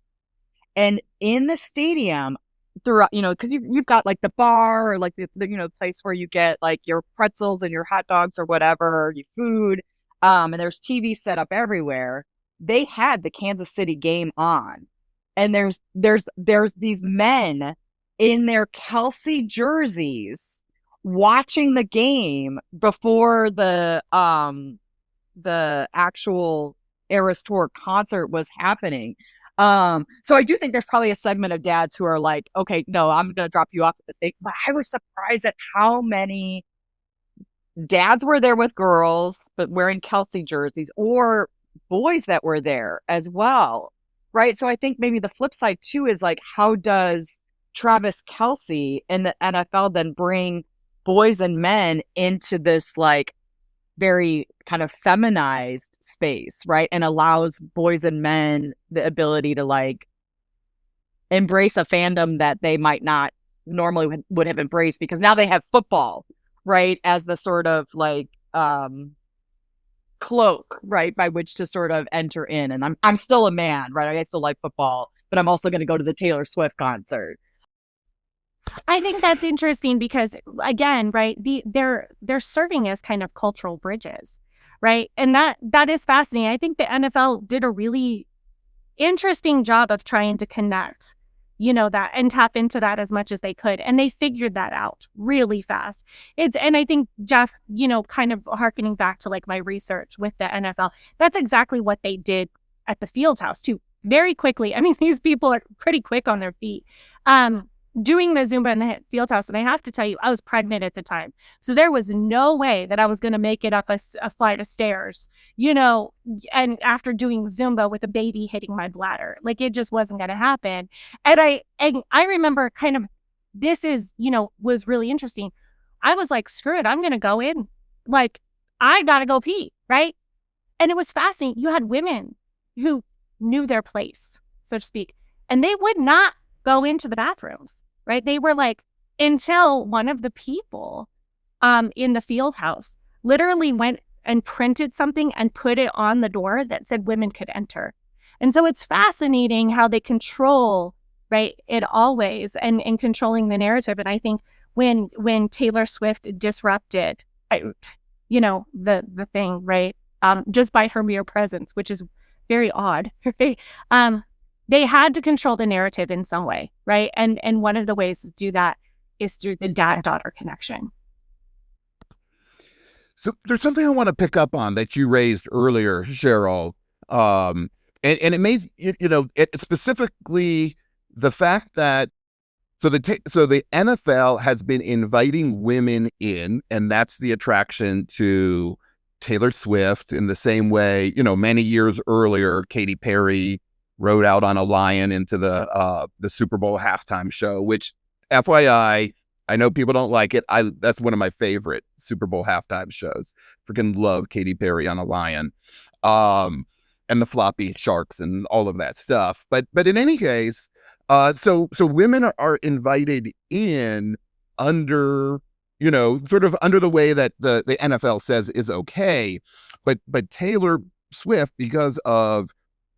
And in the stadium, throughout, because you've got like the bar or like the place where you get like your pretzels and your hot dogs or whatever, your food, and there's TV set up everywhere. They had the Kansas City game on, and there's these men in their Kelsey jerseys watching the game before the actual Eras Tour concert was happening. So I do think there's probably a segment of dads who are like, okay, no, I'm going to drop you off at the thing. But I was surprised at how many dads were there with girls, but wearing Kelsey jerseys, or boys that were there as well. Right. So I think maybe the flip side too is like, how does Travis Kelce and the NFL then bring boys and men into this like very kind of feminized space, right? And allows boys and men the ability to like embrace a fandom that they might not normally would have embraced, because now they have football, right, as the sort of like cloak, right, by which to sort of enter in. And I'm still a man, right? I still like football, but I'm also going to go to the Taylor Swift concert. I think that's interesting because, again, right, they're serving as kind of cultural bridges, right? And that is fascinating. I think the NFL did a really interesting job of trying to connect, that and tap into that as much as they could. And they figured that out really fast. And I think, Jeff, kind of harkening back to like my research with the NFL, that's exactly what they did at the Fieldhouse too. Very quickly. I mean, these people are pretty quick on their feet. Doing the Zumba in the Fieldhouse. And I have to tell you, I was pregnant at the time. So there was no way that I was going to make it up a flight of stairs, and after doing Zumba with a baby hitting my bladder, like it just wasn't going to happen. And I remember kind of, this is, was really interesting. I was like, screw it, I'm going to go in. Like, I got to go pee, right? And it was fascinating. You had women who knew their place, so to speak. And they would not go into the bathrooms, right? They were like, until one of the people in the field house literally went and printed something and put it on the door that said women could enter. And so it's fascinating how they control, right, it always, and controlling the narrative. And I think when Taylor Swift disrupted, the thing, right, just by her mere presence, which is very odd, right? They had to control the narrative in some way, right? And one of the ways to do that is through the dad-daughter connection. So there's something I want to pick up on that you raised earlier, Cheryl. And it made, it specifically the fact that, so the NFL has been inviting women in, and that's the attraction to Taylor Swift in the same way, many years earlier, Katy Perry rode out on a lion into the Super Bowl halftime show, which, FYI, I know people don't like it. That's one of my favorite Super Bowl halftime shows. Freaking love Katy Perry on a lion, and the floppy sharks and all of that stuff. But in any case, so women are invited in under, sort of under the way that the NFL says is okay. But Taylor Swift, because of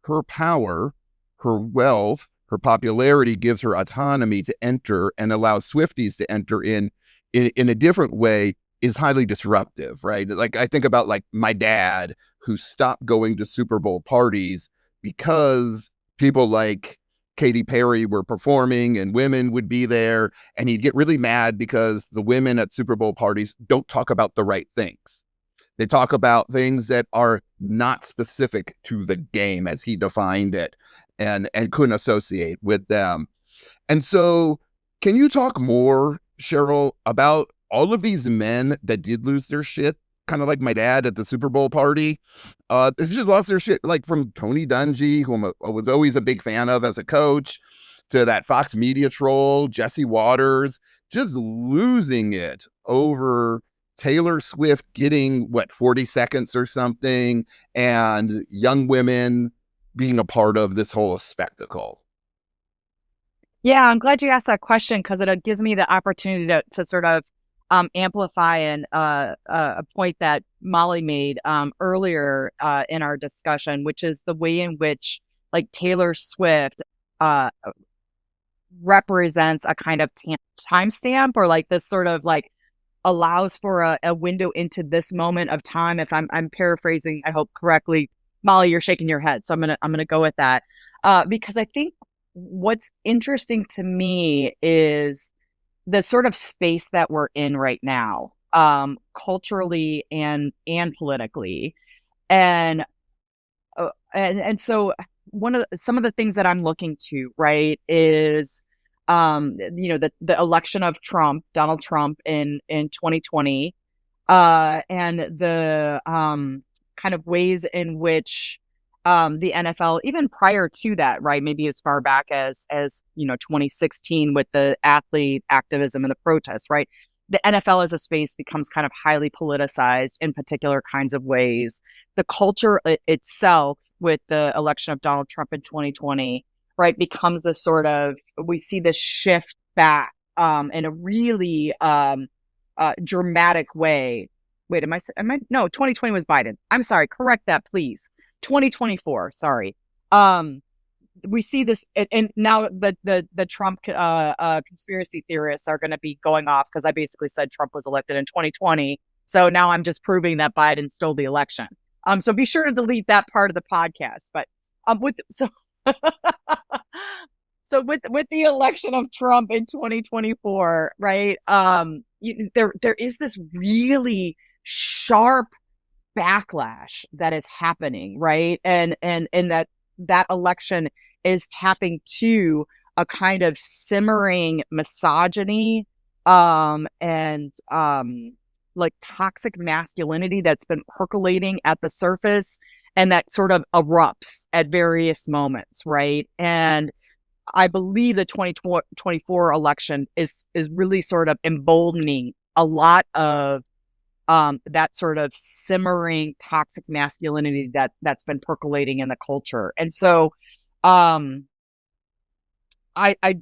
her power, her wealth, her popularity, gives her autonomy to enter and allows Swifties to enter in a different way, is highly disruptive, right? Like, I think about like my dad, who stopped going to Super Bowl parties because people like Katy Perry were performing and women would be there, and he'd get really mad because the women at Super Bowl parties don't talk about the right things. They talk about things that are not specific to the game as he defined it, and couldn't associate with them. And so can you talk more, Cheryl, about all of these men that did lose their shit, kind of like my dad at the Super Bowl party? They just lost their shit, like from Tony Dungy, who I was always a big fan of as a coach, to that Fox media troll, Jesse Waters, just losing it over Taylor Swift getting 40 seconds or something, and young women being a part of this whole spectacle. Yeah, I'm glad you asked that question, because it gives me the opportunity to sort of amplify a point that Molly made earlier in our discussion, which is the way in which like Taylor Swift represents a kind of timestamp, or like this sort of like allows for a window into this moment of time. If I'm paraphrasing, I hope correctly. Molly, you're shaking your head, so I'm gonna go with that, because I think what's interesting to me is the sort of space that we're in right now, culturally and politically, and so some of the things that I'm looking to, right, is the election of Donald Trump in 2020, and the kind of ways in which the NFL, even prior to that, right, maybe as far back as 2016 with the athlete activism and the protests, right, the NFL as a space becomes kind of highly politicized in particular kinds of ways. The culture itself, with the election of Donald Trump in 2020, right, becomes this sort of, we see this shift back in a really dramatic way. Wait, no, 2020 was Biden. I'm sorry, correct that, please. 2024, sorry. We see this, and now the Trump conspiracy theorists are going to be going off, because I basically said Trump was elected in 2020. So now I'm just proving that Biden stole the election. So be sure to delete that part of the podcast. But so with the election of Trump in 2024, right? There is this really sharp backlash that is happening, right? And that election is tapping to a kind of simmering misogyny, and like toxic masculinity that's been percolating at the surface, and that sort of erupts at various moments, right? And I believe the 2024 election is really sort of emboldening a lot of that sort of simmering toxic masculinity that's been percolating in the culture. And so I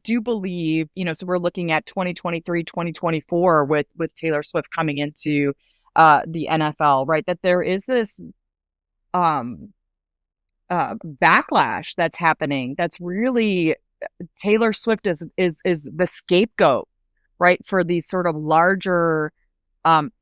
do believe, so we're looking at 2023, 2024 with Taylor Swift coming into the NFL, right? That there is this backlash that's happening. That's really Taylor Swift is the scapegoat, right, for these sort of larger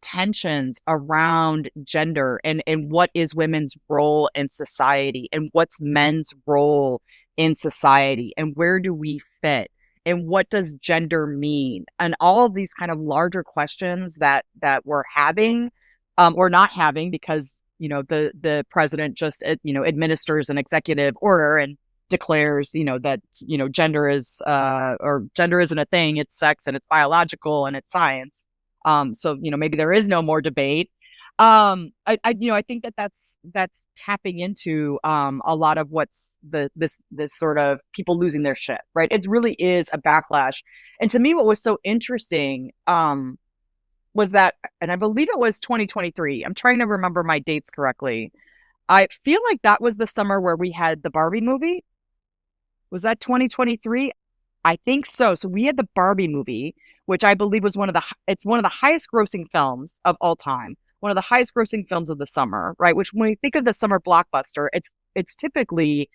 tensions around gender and what is women's role in society and what's men's role in society and where do we fit and what does gender mean and all of these kind of larger questions that we're having or not having because the president just administers an executive order and declares that gender is or gender isn't a thing, it's sex and it's biological and it's science. So maybe there is no more debate. I think that's tapping into a lot of what's this sort of people losing their shit, right? It really is a backlash. And to me, what was so interesting was that, and I believe it was 2023. I'm trying to remember my dates correctly. I feel like that was the summer where we had the Barbie movie. Was that 2023? I think so. So we had the Barbie movie, which I believe was one of the highest grossing films of all time. One of the highest grossing films of the summer, right? Which when we think of the summer blockbuster, it's typically,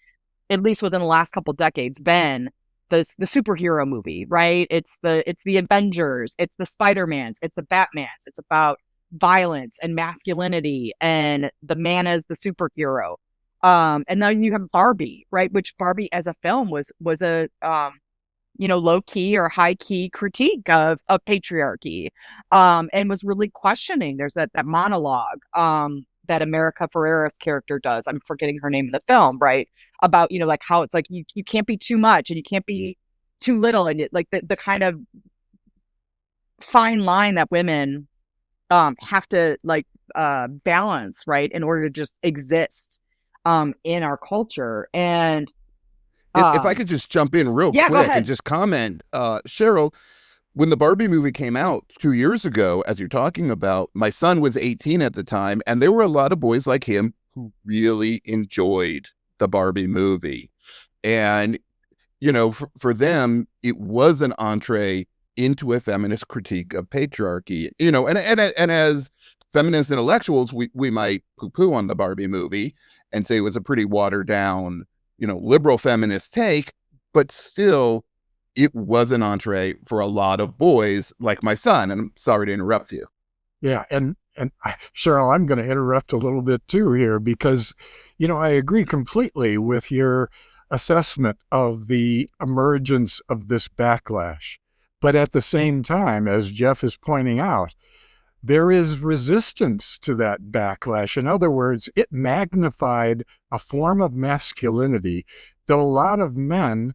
at least within the last couple decades, been the superhero movie, right? It's the Avengers, it's the Spider-Mans, it's the Batmans. It's about violence and masculinity and the man as the superhero. And then you have Barbie, right? Which Barbie as a film was a low key or high key critique of patriarchy, and was really questioning. There's that monologue that America Ferrera's character does. I'm forgetting her name in the film, right? About like how it's like you can't be too much and you can't be too little, and like the kind of fine line that women have to balance, right, in order to just exist in our culture. And if I could just jump in real quick and just comment, Cheryl, when the Barbie movie came out 2 years ago, as you're talking about, my son was 18 at the time, and there were a lot of boys like him who really enjoyed the Barbie movie. And, for them, it was an entree into a feminist critique of patriarchy, and as feminist intellectuals, we might poo-poo on the Barbie movie and say it was a pretty watered down, liberal feminist take, but still it was an entree for a lot of boys like my son. And I'm sorry to interrupt you. Yeah. And Cheryl, I'm going to interrupt a little bit too here because, I agree completely with your assessment of the emergence of this backlash. But at the same time, as Jeff is pointing out, there is resistance to that backlash. In other words, it magnified a form of masculinity that a lot of men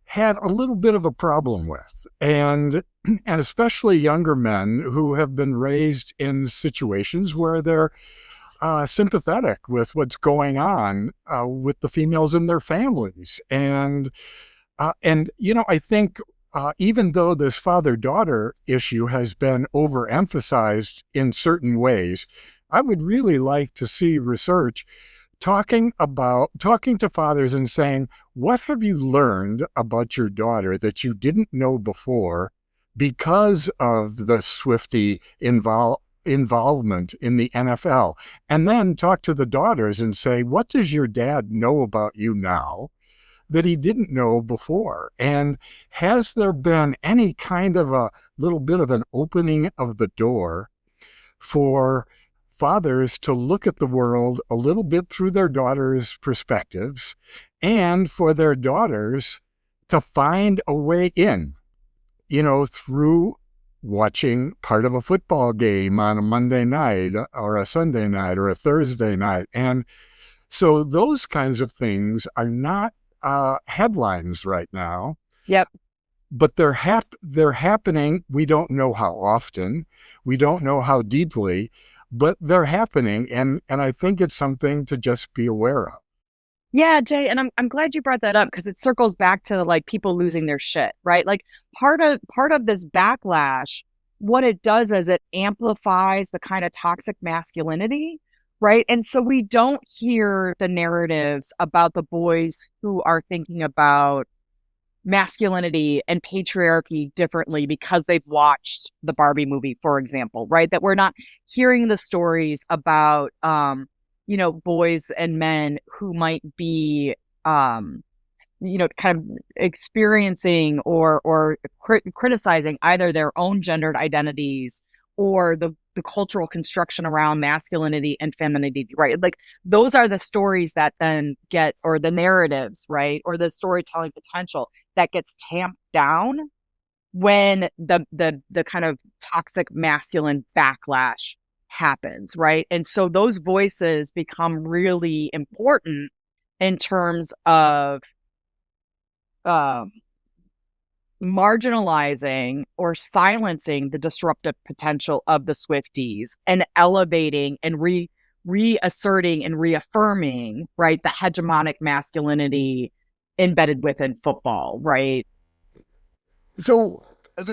had a little bit of a problem with. And especially younger men who have been raised in situations where they're sympathetic with what's going on with the females in their families. And I think even though this father-daughter issue has been overemphasized in certain ways, I would really like to see research talking to fathers and saying, what have you learned about your daughter that you didn't know before because of the Swiftie involvement in the NFL? And then talk to the daughters and say, what does your dad know about you now that he didn't know before? And has there been any kind of a little bit of an opening of the door for fathers to look at the world a little bit through their daughters' perspectives, and for their daughters to find a way in, through watching part of a football game on a Monday night or a Sunday night or a Thursday night? And so those kinds of things are not headlines right now. Yep. But they're happening. We don't know how often. We don't know how deeply, but they're happening. And I think it's something to just be aware of. Yeah, Jay, and I'm glad you brought that up because it circles back to people losing their shit, right? Like part of this backlash what it does is it amplifies the kind of toxic masculinity, right? And so we don't hear the narratives about the boys who are thinking about masculinity and patriarchy differently because they've watched the Barbie movie, for example, right? That we're not hearing the stories about, boys and men who might be, kind of experiencing or criticizing either their own gendered identities or the cultural construction around masculinity and femininity, right? Like those are the stories that then get, or the narratives, right? Or the storytelling potential that gets tamped down when the kind of toxic masculine backlash happens, right? And so those voices become really important in terms of marginalizing or silencing the disruptive potential of the Swifties and elevating and reasserting and reaffirming, right, the hegemonic masculinity embedded within football, right? So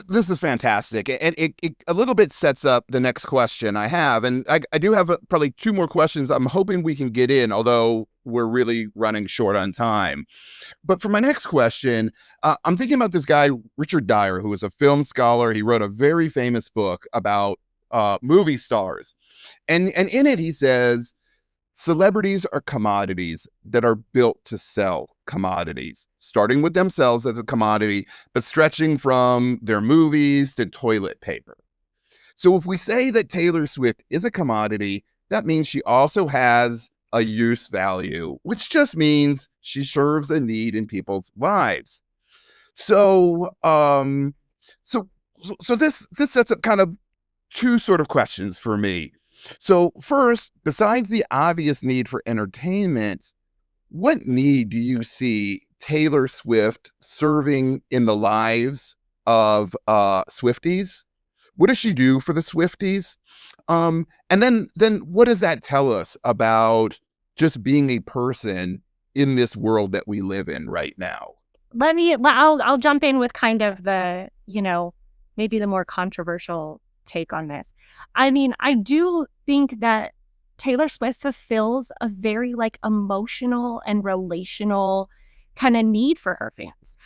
this is fantastic, and it a little bit sets up the next question I have, and I do have probably two more questions I'm hoping we can get in, although we're really running short on time. But for my next question, I'm thinking about this guy, Richard Dyer, who is a film scholar. He wrote a very famous book about movie stars, and in it he says, celebrities are commodities that are built to sell commodities, starting with themselves as a commodity, but stretching from their movies to toilet paper. So if we say that Taylor Swift is a commodity, that means she also has a use value, which just means she serves a need in people's lives. So, so this sets up kind of two sort of questions for me. So first, besides the obvious need for entertainment, what need do you see Taylor Swift serving in the lives of Swifties? What does she do for the Swifties? And then what does that tell us about just being a person in this world that we live in right now? I'll jump in with kind of the, maybe the more controversial take on this. I mean, I do think that Taylor Swift fulfills a very emotional and relational kind of need for her fans.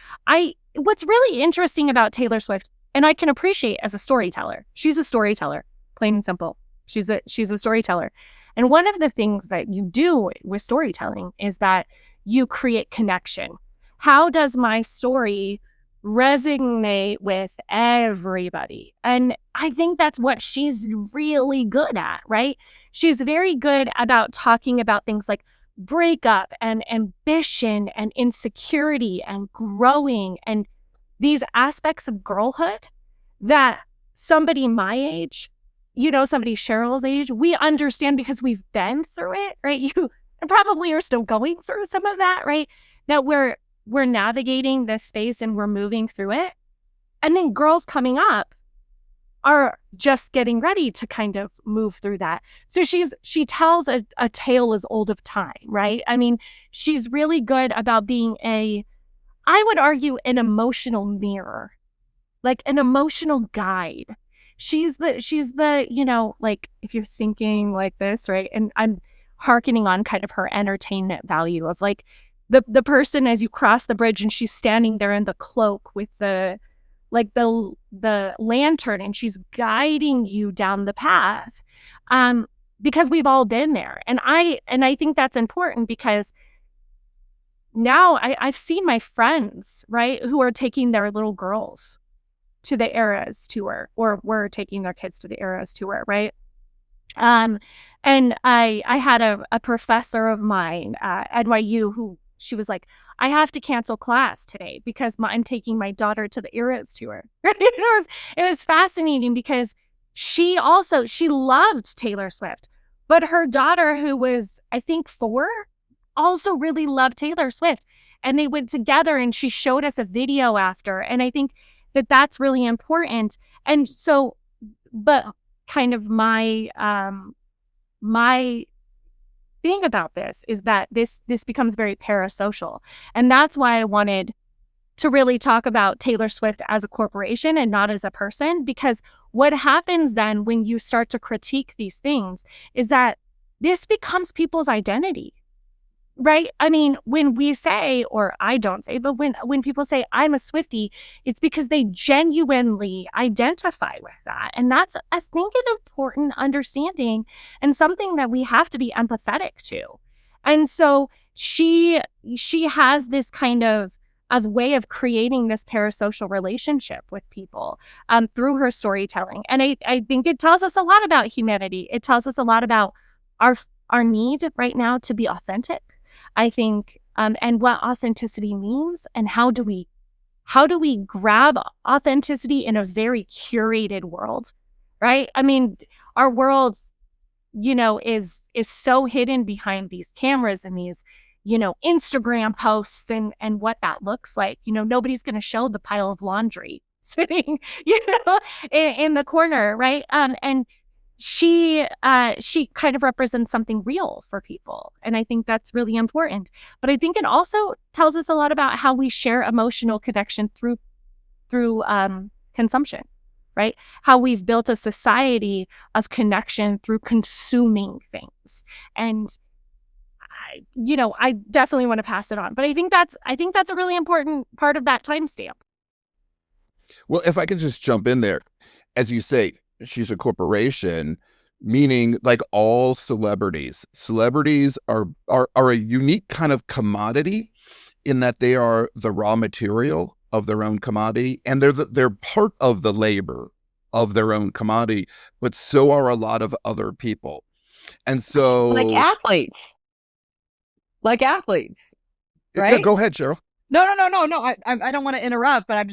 What's really interesting about Taylor Swift, and I can appreciate as a storyteller, she's a storyteller, plain and simple. She's a storyteller. And one of the things that you do with storytelling is that you create connection. How does my story resonate with everybody? And I think that's what she's really good at, right? She's very good about talking about things like breakup and ambition and insecurity and growing and these aspects of girlhood that somebody my age, somebody Cheryl's age, we understand because we've been through it, right? You probably are still going through some of that, right? That we're navigating this space and we're moving through it. And then girls coming up are just getting ready to kind of move through that. So she tells a tale as old of time, right? I mean, she's really good about being I would argue, an emotional mirror, like an emotional guide. She's the, if you're thinking like this, right? And I'm hearkening on kind of her entertainment value of the person as you cross the bridge and she's standing there in the cloak with the lantern and she's guiding you down the path, because we've all been there. And I think that's important because now I've seen my friends, right, who are taking their little girls to the Eras tour, or were taking their kids to the Eras tour, right? And I had a professor of mine at NYU who, she was like, I have to cancel class today because I'm taking my daughter to the Eras tour. It was fascinating because she loved Taylor Swift, but her daughter, who was, I think, 4, also really loved Taylor Swift. And they went together and she showed us a video after. And I think that that's really important. And so, but kind of my thing about this is that this becomes very parasocial. And that's why I wanted to really talk about Taylor Swift as a corporation and not as a person, because what happens then when you start to critique these things is that this becomes people's identity, right? I mean, when we say, or I don't say, but when people say I'm a Swiftie, it's because they genuinely identify with that. And that's, I think, an important understanding and something that we have to be empathetic to. And so she has this kind of way of creating this parasocial relationship with people through her storytelling. And I think it tells us a lot about humanity. It tells us a lot about our need right now to be authentic, I think, and what authenticity means, and how do we grab authenticity in a very curated world, right? I mean, our world's, is so hidden behind these cameras and these, Instagram posts and what that looks like. Nobody's going to show the pile of laundry sitting, in the corner, right? And she kind of represents something real for people. And I think that's really important. But I think it also tells us a lot about how we share emotional connection through consumption, right? How we've built a society of connection through consuming things. And I definitely want to pass it on. But I think that's a really important part of that timestamp. Well, if I could just jump in there, as you say, she's a corporation, meaning like all celebrities are a unique kind of commodity in that they are the raw material of their own commodity, and they're part of the labor of their own commodity, but so are a lot of other people. And so like athletes, right? Yeah, go ahead, Cheryl. No. I don't want to interrupt, but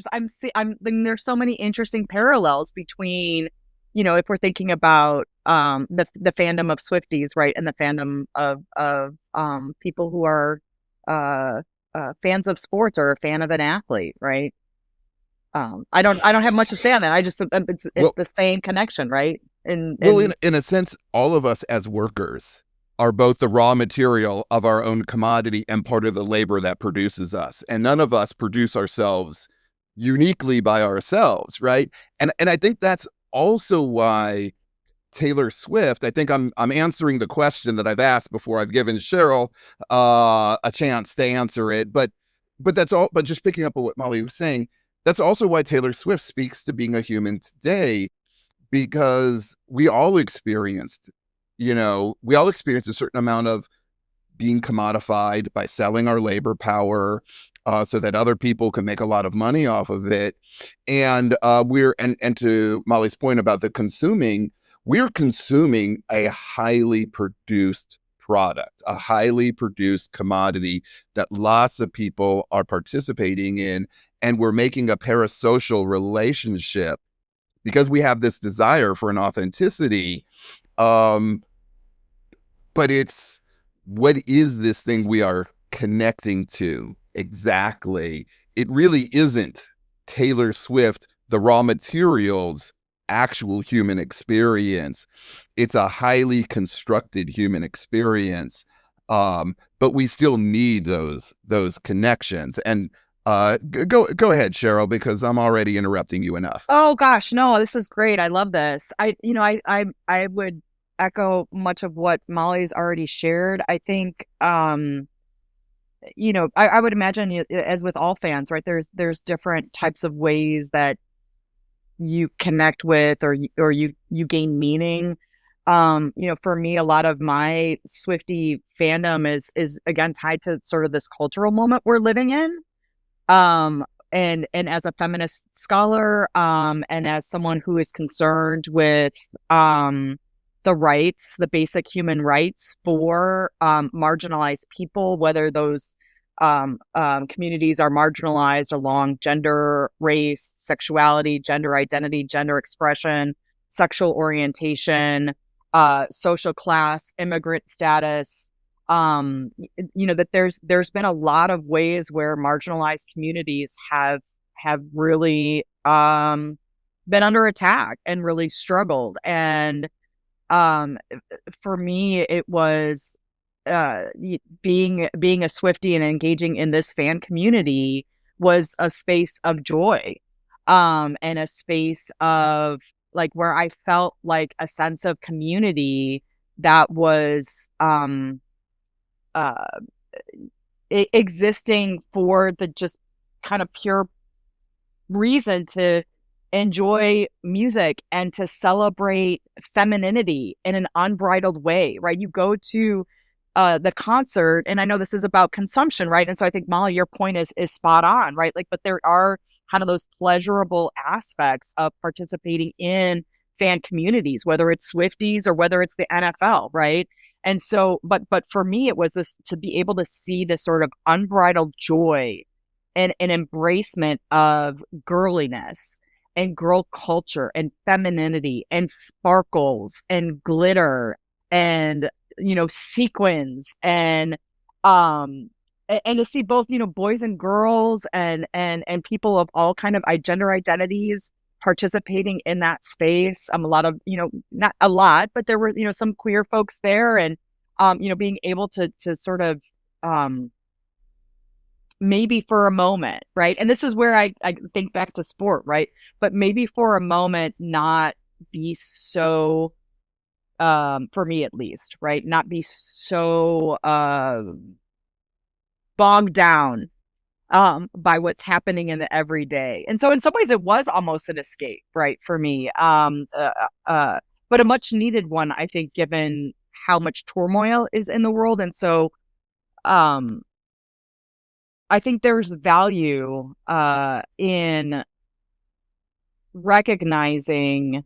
there's so many interesting parallels between, if we're thinking about the fandom of Swifties, right, and the fandom of people who are fans of sports or a fan of an athlete, right? I don't have much to say on that. I just it's the same connection, right? In a sense, all of us as workers are both the raw material of our own commodity and part of the labor that produces us. And none of us produce ourselves uniquely by ourselves, right? And I think that's also why Taylor Swift, I think I'm answering the question that I've asked before. I've given Cheryl a chance to answer it, but that's all. But just picking up on what Molly was saying, that's also why Taylor Swift speaks to being a human today, because we all experienced a certain amount of being commodified by selling our labor power so that other people can make a lot of money off of it. And and to Molly's point about the consuming, we're consuming a highly produced product, a highly produced commodity that lots of people are participating in. And we're making a parasocial relationship because we have this desire for an authenticity. But it's, what is this thing we are connecting to exactly? It really isn't Taylor Swift, the raw materials, actual human experience. It's a highly constructed human experience. But we still need those connections. And go ahead, Cheryl, because I'm already interrupting you enough. Oh gosh, no, this is great. I love this. I would echo much of what Molly's already shared. I think, I would imagine, as with all fans, right, there's different types of ways that you connect with or you gain meaning. For me, a lot of my Swiftie fandom is again tied to sort of this cultural moment we're living in. And as a feminist scholar, and as someone who is concerned with the basic human rights for marginalized people, whether those communities are marginalized along gender, race, sexuality, gender identity, gender expression, sexual orientation, social class, immigrant status, that there's been a lot of ways where marginalized communities have really been under attack and really struggled. And for me, it was being a Swiftie and engaging in this fan community was a space of joy, and a space of like where I felt like a sense of community that was existing for the just kind of pure reason to enjoy music and to celebrate femininity in an unbridled way, right? You go to the concert, and I know this is about consumption, right? And so I think, Molly, your point is spot on, right? Like, but there are kind of those pleasurable aspects of participating in fan communities, whether it's Swifties or whether it's the NFL, right? And so, but for me, it was this, to be able to see this sort of unbridled joy and an embracement of girliness and girl culture and femininity and sparkles and glitter and, sequins and to see both, boys and girls and people of all kind of gender identities participating in that space. A lot of, not a lot, but there were, some queer folks there, and, being able to sort of, maybe for a moment, right? And this is where I think back to sport, right? But maybe for a moment, not be so, for me at least, right? Not be so bogged down by what's happening in the everyday. And so in some ways it was almost an escape, right, for me. But a much needed one, I think, given how much turmoil is in the world. And so I think there's value in recognizing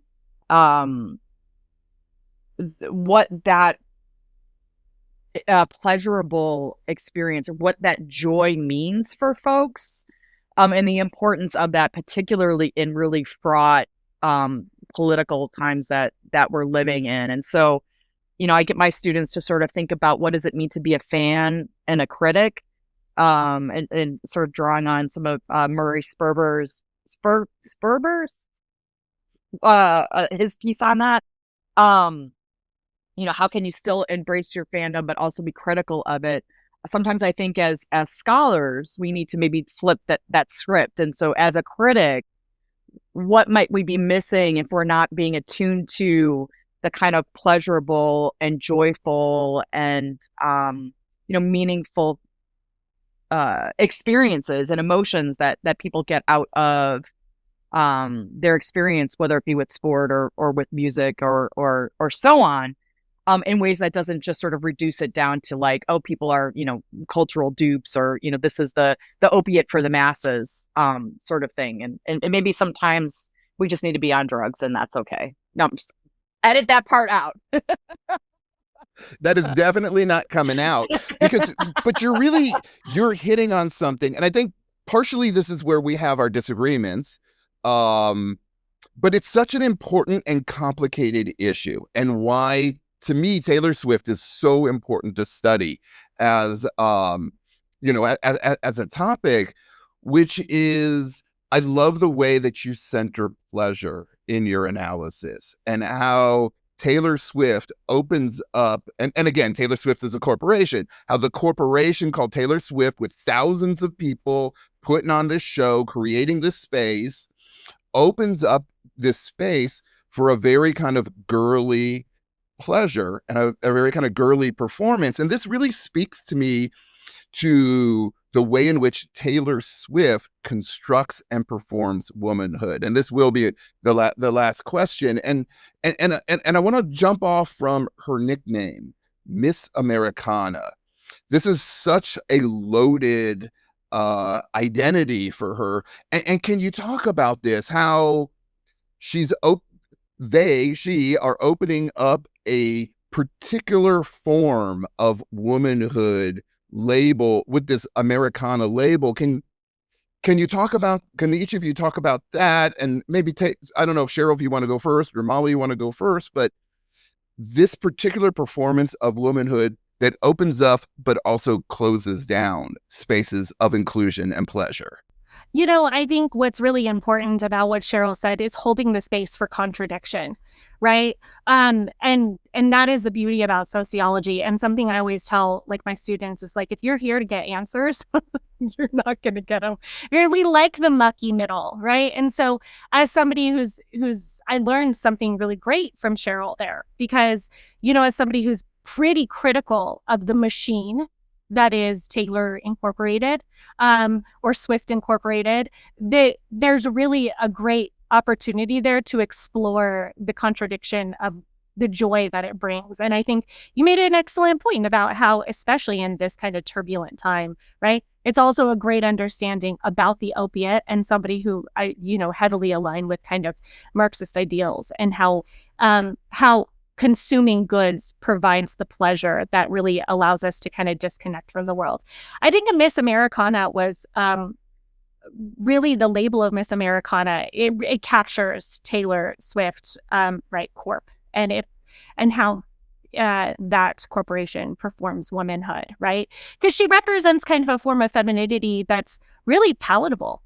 what that pleasurable experience, or what that joy means for folks, and the importance of that, particularly in really fraught political times that we're living in. And so, I get my students to sort of think about, what does it mean to be a fan and a critic, and sort of drawing on some of Murray Sperber's his piece on that. How can you still embrace your fandom but also be critical of it? Sometimes I think as scholars, we need to maybe flip that script. And so as a critic, what might we be missing if we're not being attuned to the kind of pleasurable and joyful and meaningful experiences and emotions that people get out of their experience, whether it be with sport or with music or so on, in ways that doesn't just sort of reduce it down to like, oh, people are, cultural dupes, or, this is the opiate for the masses, sort of thing. And maybe sometimes we just need to be on drugs, and that's okay. No, I'm just edit that part out. That is definitely not coming out, but you're hitting on something. And I think partially this is where we have our disagreements. But it's such an important and complicated issue, and why, to me, Taylor Swift is so important to study as a topic, which is, I love the way that you center pleasure in your analysis, and how Taylor Swift opens up, and again, Taylor Swift is a corporation, how the corporation called Taylor Swift, with thousands of people putting on this show, creating this space, opens up this space for a very kind of girly pleasure and a very kind of girly performance. And this really speaks to me to the way in which Taylor Swift constructs and performs womanhood. And this will be the last question. And I want to jump off from her nickname, Miss Americana. This is such a loaded identity for her. And can you talk about this? How she are opening up a particular form of womanhood label with this Americana label. Can each of you talk about that? And maybe I don't know if Cheryl, if you want to go first, or Molly, you want to go first, but this particular performance of womanhood that opens up but also closes down spaces of inclusion and pleasure. I think what's really important about what Cheryl said is holding the space for contradiction, right? And that is the beauty about sociology. And something I always tell like my students is like, if you're here to get answers, you're not going to get them. We like the mucky middle, right? And so as somebody who's I learned something really great from Cheryl there, because, you know, as somebody who's pretty critical of the machine that is Taylor Incorporated, or Swift Incorporated, there's really a great opportunity there to explore the contradiction of the joy that it brings. And I think you made an excellent point about how, especially in this kind of turbulent time, right? It's also a great understanding about the opiate, and somebody who I, heavily align with kind of Marxist ideals, and how consuming goods provides the pleasure that really allows us to kind of disconnect from the world. I think a Miss Americana was really the label of Miss Americana. It captures Taylor Swift, right, Corp, and how that corporation performs womanhood, right? Because she represents kind of a form of femininity that's really palatable.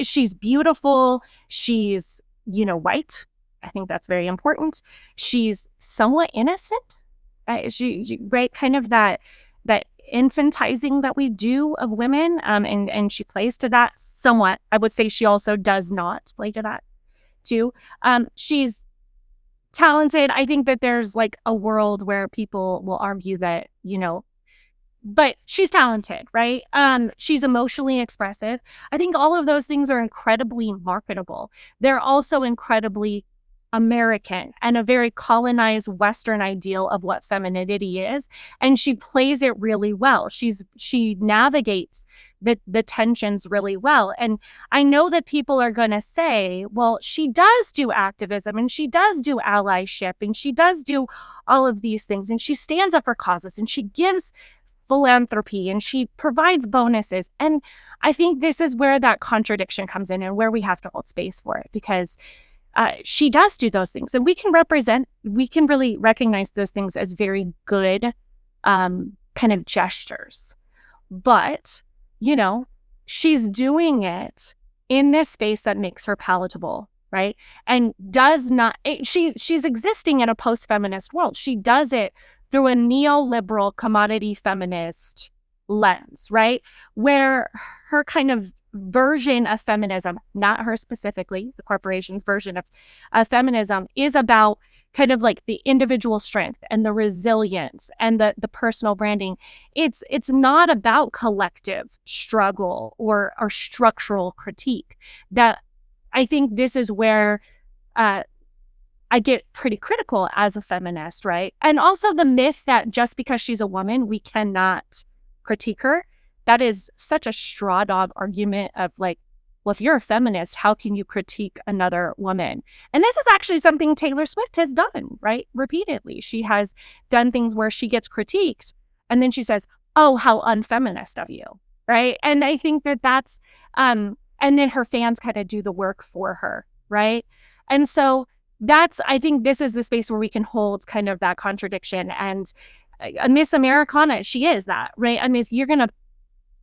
She's beautiful. She's, white. I think that's very important. She's somewhat innocent. She right, kind of that infantizing that we do of women, and she plays to that somewhat. I would say she also does not play to that too. She's talented. I think that there's like a world where people will argue that, but she's talented, right? She's emotionally expressive. I think all of those things are incredibly marketable. They're also incredibly American and a very colonized Western ideal of what femininity is. And she plays it really well. She navigates the tensions really well. And I know that people are going to say, well, she does do activism, and she does do allyship, and she does do all of these things, and she stands up for causes, and she gives philanthropy, and she provides bonuses. And I think this is where that contradiction comes in, and where we have to hold space for it, because she does do those things, and we can really recognize those things as very good kind of gestures. But, she's doing it in this space that makes her palatable, right? And does not, she's existing in a post-feminist world. She does it through a neoliberal commodity feminist lens, right? Where her kind of version of feminism, not her specifically, the corporation's version of feminism, is about kind of like the individual strength and the resilience and the personal branding. It's not about collective struggle or structural critique. That I think this is where I get pretty critical as a feminist, right? And also the myth that just because she's a woman, we cannot critique her. That is such a straw dog argument of like, well, if you're a feminist, how can you critique another woman? And this is actually something Taylor Swift has done, right? Repeatedly. She has done things where she gets critiqued and then she says, oh, how unfeminist of you, right? And I think that's, and then her fans kind of do the work for her, right? And so I think this is the space where we can hold kind of that contradiction. And Miss Americana, she is that, right? I mean, if you're going to,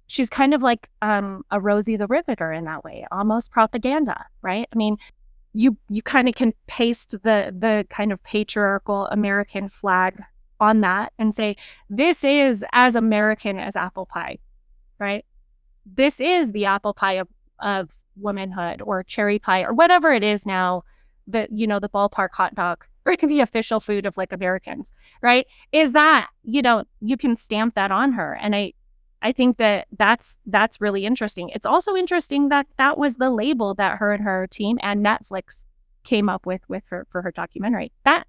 she's kind of like a Rosie the Riveter in that way, almost propaganda, right? I mean, you kind of can paste the kind of patriarchal American flag on that and say, this is as American as apple pie, right? This is the apple pie of womanhood, or cherry pie, or whatever it is now, the ballpark hot dog, or the official food of like Americans, right? Is that, you can stamp that on her. And I think that's really interesting. It's also interesting that that was the label that her and her team and Netflix came up with her for her documentary. That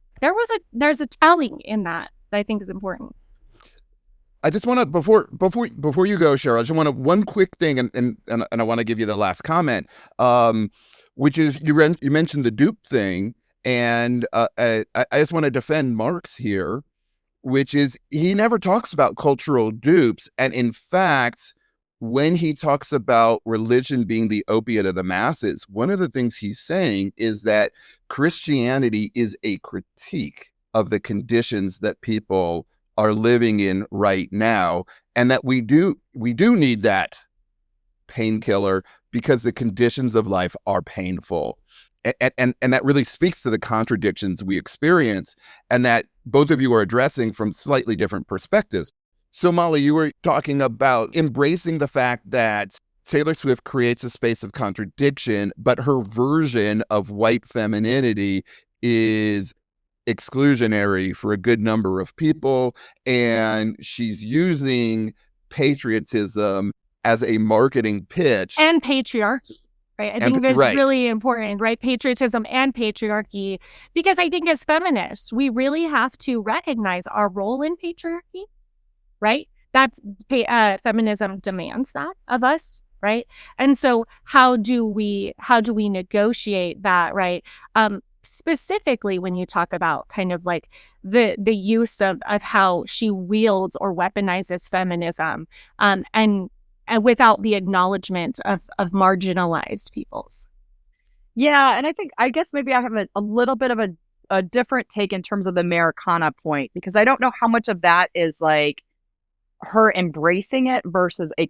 there's a telling in that I think is important. I just want to before you go, Cheryl, I just want to one quick thing, and I want to give you the last comment, which is you mentioned the dupe thing, and I just want to defend Marx here, which is he never talks about cultural dupes. And in fact, when he talks about religion being the opiate of the masses, one of the things he's saying is that Christianity is a critique of the conditions that people are living in right now, and that we do need that painkiller because the conditions of life are painful. And that really speaks to the contradictions we experience and that both of you are addressing from slightly different perspectives. So Molly, you were talking about embracing the fact that Taylor Swift creates a space of contradiction, but her version of white femininity is exclusionary for a good number of people. And she's using patriotism as a marketing pitch. And patriarchy. Right. I think that's really important, right? Patriotism and patriarchy, because I think as feminists, we really have to recognize our role in patriarchy, right? That's feminism demands that of us, right? And so how do we negotiate that, right? Specifically when you talk about kind of like the use of how she wields or weaponizes feminism, and without the acknowledgement of marginalized peoples. Yeah, and I guess maybe I have a little bit of a different take in terms of the Americana point, because I don't know how much of that is like her embracing it versus a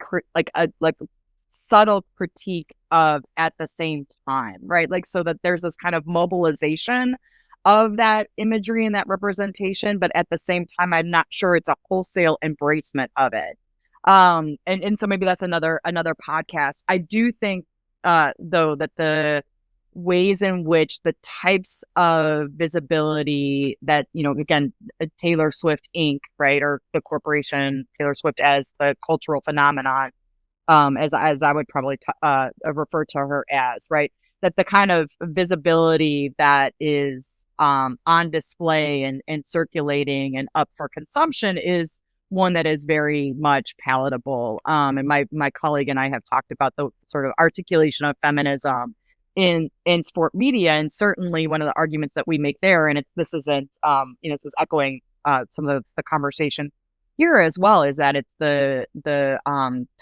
subtle critique of at the same time, right? Like, so that there's this kind of mobilization of that imagery and that representation, but at the same time, I'm not sure it's a wholesale embracement of it. And so maybe that's another podcast. I do think, though, that the ways in which the types of visibility that, again, Taylor Swift Inc., right, or the corporation Taylor Swift as the cultural phenomenon, as I would probably refer to her as, right, that the kind of visibility that is on display and circulating and up for consumption is one that is very much palatable. And my colleague and I have talked about the sort of articulation of feminism in sport media. And certainly one of the arguments that we make there, and this is echoing some of the conversation here as well, is that it's the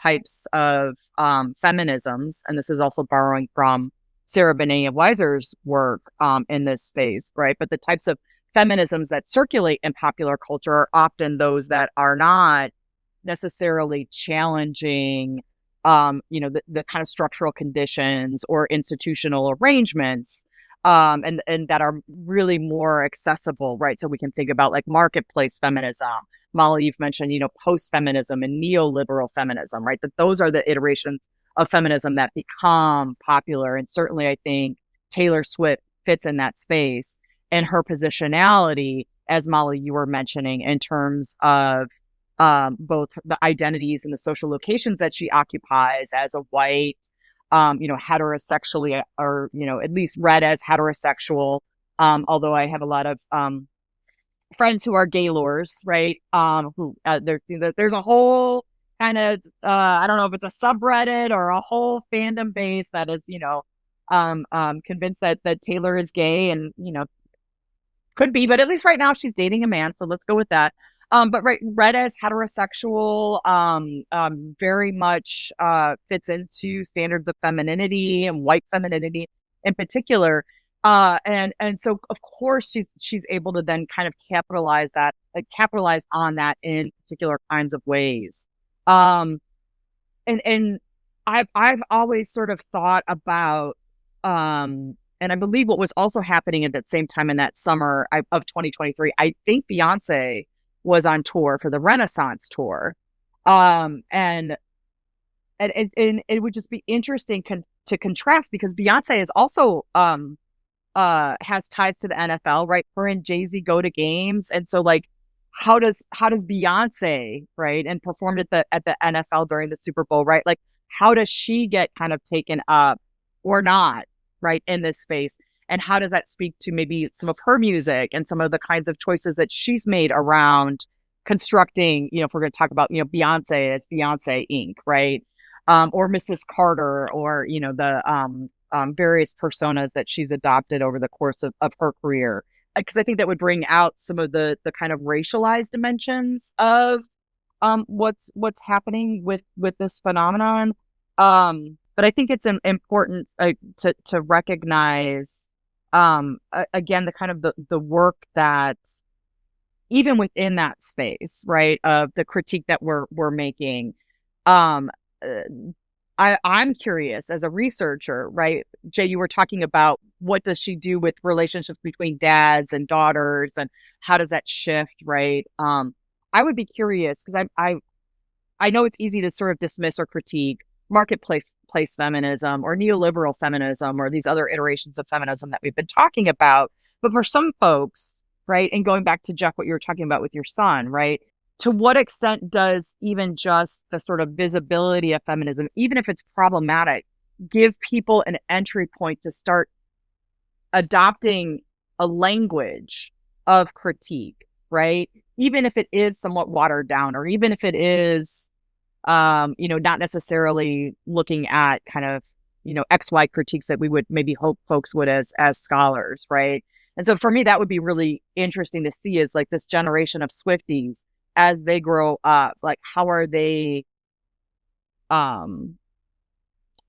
types of feminisms, and this is also borrowing from Sarah Benet Weiser's work in this space, right? But the types of feminisms that circulate in popular culture are often those that are not necessarily challenging, the kind of structural conditions or institutional arrangements, and that are really more accessible, right? So we can think about like marketplace feminism. Molly, you've mentioned, post-feminism and neoliberal feminism, right? That those are the iterations of feminism that become popular. And certainly I think Taylor Swift fits in that space. And her positionality, as Molly, you were mentioning, in terms of both the identities and the social locations that she occupies as a white, heterosexually, or, at least read as heterosexual, although I have a lot of friends who are gaylors, right? There's a whole kind of, I don't know if it's a subreddit or a whole fandom base that is, convinced that Taylor is gay, and, could be, but at least right now she's dating a man, so let's go with that. But read as heterosexual, very much fits into standards of femininity and white femininity in particular. And so of course she's able to then kind of capitalize on that in particular kinds of ways. And I've always sort of thought about, and I believe what was also happening at that same time in that summer of 2023, I think Beyonce was on tour for the Renaissance tour. And it would just be interesting to contrast, because Beyonce is also, has ties to the NFL, right? Her and Jay-Z go to games. And so like, how does Beyonce, right, and performed at the NFL during the Super Bowl, right? Like, how does she get kind of taken up or not, right, in this space? And how does that speak to maybe some of her music and some of the kinds of choices that she's made around constructing, if we're going to talk about, Beyonce as Beyonce Inc., right? Or Mrs. Carter, or, the various personas that she's adopted over the course of her career. Because I think that would bring out some of the kind of racialized dimensions of what's happening with this phenomenon. But I think it's important to recognize, again, the kind of the work that even within that space, right, of the critique that we're making, I'm curious as a researcher, right? Jay, you were talking about what does she do with relationships between dads and daughters, and how does that shift, right? I would be curious because I know it's easy to sort of dismiss or critique marketplace feminism or neoliberal feminism or these other iterations of feminism that we've been talking about. But for some folks, right, and going back to Jeff, what you were talking about with your son, right? To what extent does even just the sort of visibility of feminism, even if it's problematic, give people an entry point to start adopting a language of critique, right? Even if it is somewhat watered down, or even if it is, not necessarily looking at kind of, XY critiques that we would maybe hope folks would as scholars, right? And so for me, that would be really interesting to see, is like this generation of Swifties as they grow up, like how are they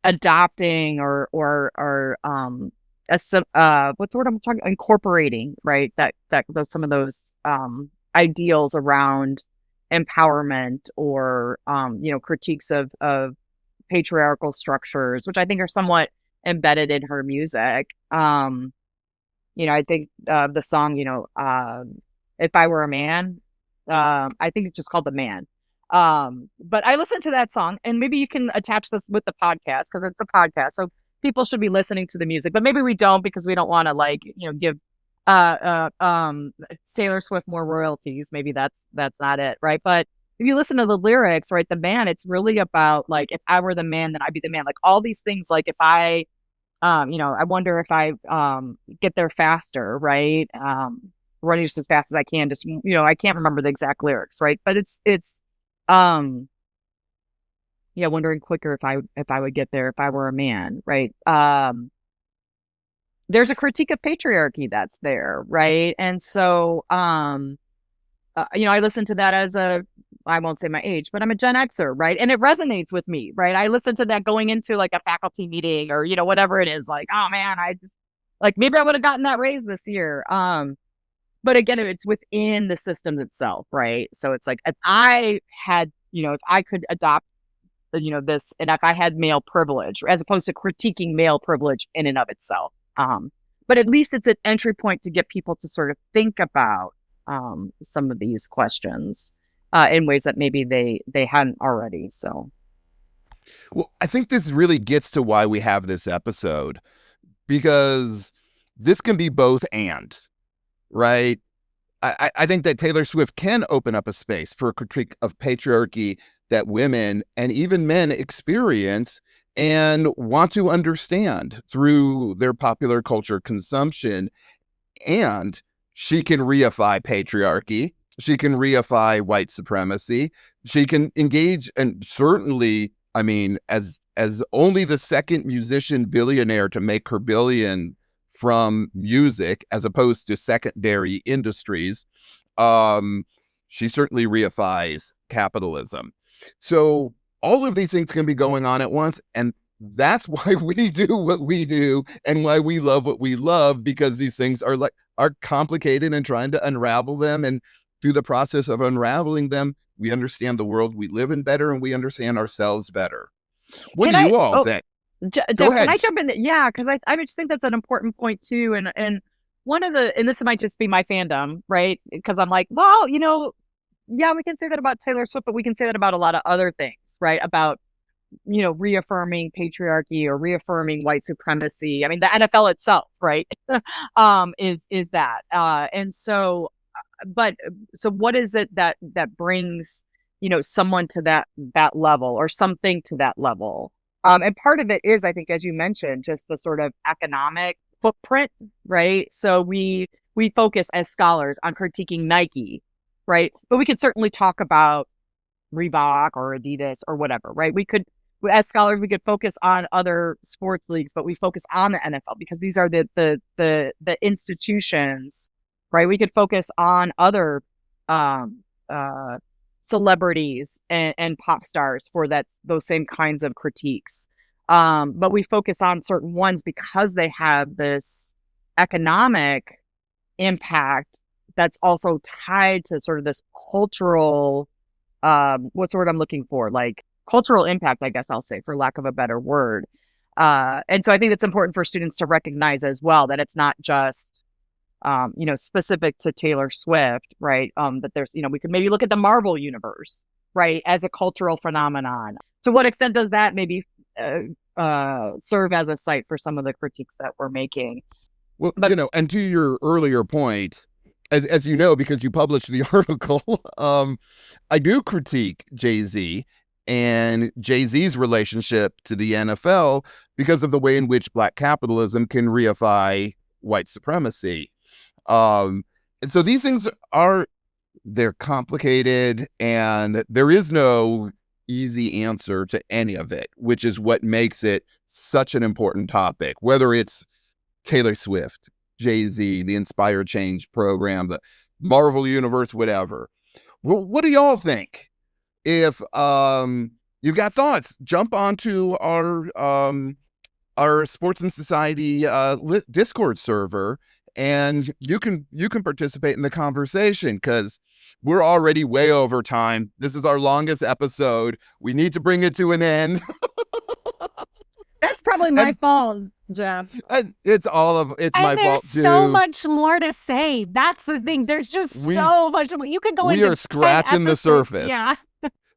adopting or what's the word I'm talking, incorporating, right? That those, some of those ideals around empowerment or critiques of patriarchal structures, which I think are somewhat embedded in her music. I think the song, If I Were a Man, I think it's just called The Man. But I listened to that song, and maybe you can attach this with the podcast because it's a podcast. So people should be listening to the music, but maybe we don't because we don't want to give Taylor Swift more royalties. Maybe that's not it, right? But if you listen to the lyrics, right, The Man, it's really about like, if I were the man, then I'd be the man. Like all these things, like if I I wonder if I get there faster, right? Running just as fast as I can. Just I can't remember the exact lyrics, right? But it's wondering quicker if I would get there if I were a man, right? There's a critique of patriarchy that's there, right? And so I listen to that as I won't say my age, but I'm a Gen Xer, right? And it resonates with me, right? I listen to that going into like a faculty meeting or, whatever it is, like, oh man, I just like, maybe I would have gotten that raise this year. But again, it's within the system itself, right? So it's like, if I had, if I could adopt, this, and if I had male privilege, as opposed to critiquing male privilege in and of itself. But at least it's an entry point to get people to sort of think about some of these questions in ways that maybe they hadn't already. So, well, I think this really gets to why we have this episode, because this can be both and, right? I think that Taylor Swift can open up a space for a critique of patriarchy that women and even men experience and want to understand through their popular culture consumption. And she can reify patriarchy. She can reify white supremacy. She can engage, and certainly, I mean, as only the second musician billionaire to make her billion from music as opposed to secondary industries, she certainly reifies capitalism. So all of these things can be going on at once, and that's why we do what we do and why we love what we love, because these things are complicated, and trying to unravel them, and through the process of unraveling them, we understand the world we live in better, and we understand ourselves better. What do you all think? Jeff, can I jump in? Yeah, because I just think that's an important point too. And one of and this might just be my fandom, right? Because I'm like, well, yeah, we can say that about Taylor Swift, but we can say that about a lot of other things, right? About, reaffirming patriarchy or reaffirming white supremacy. I mean, the NFL itself, right? is that. And so, so what is it that brings, someone to that level, or something to that level? And part of it is, I think, as you mentioned, just the sort of economic footprint, right? So we focus as scholars on critiquing Nike, right? But we could certainly talk about Reebok or Adidas or whatever, right? We could, as scholars, we could focus on other sports leagues, but we focus on the NFL because these are the institutions, right? We could focus on other celebrities and pop stars for those same kinds of critiques. But we focus on certain ones because they have this economic impact that's also tied to sort of this cultural, what's the word I'm looking for? Like cultural impact, I guess I'll say, for lack of a better word. And so I think it's important for students to recognize as well that it's not just, specific to Taylor Swift, right? That there's, we could maybe look at the Marvel universe, right, as a cultural phenomenon. To what extent does that maybe serve as a site for some of the critiques that we're making? Well, and to your earlier point, as you know, because you published the article, I do critique Jay-Z and Jay-Z's relationship to the NFL because of the way in which Black capitalism can reify white supremacy. And so these things they're complicated, and there is no easy answer to any of it, which is what makes it such an important topic, whether it's Taylor Swift, Jay-Z, the Inspire Change program, the Marvel universe, whatever. Well, what do y'all think? If you've got thoughts, jump onto our Sports and Society Discord server, and you can participate in the conversation, because we're already way over time. This is our longest episode. We need to bring it to an end. That's probably my fault, Jeff. It's my fault too. There's so much more to say. That's the thing. There's just so much more. You could go into. We are scratching the surface. Yeah.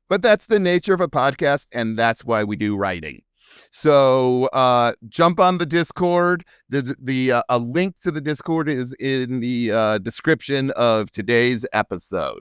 But that's the nature of a podcast, and that's why we do writing. So jump on the Discord. A link to the Discord is in the description of today's episode.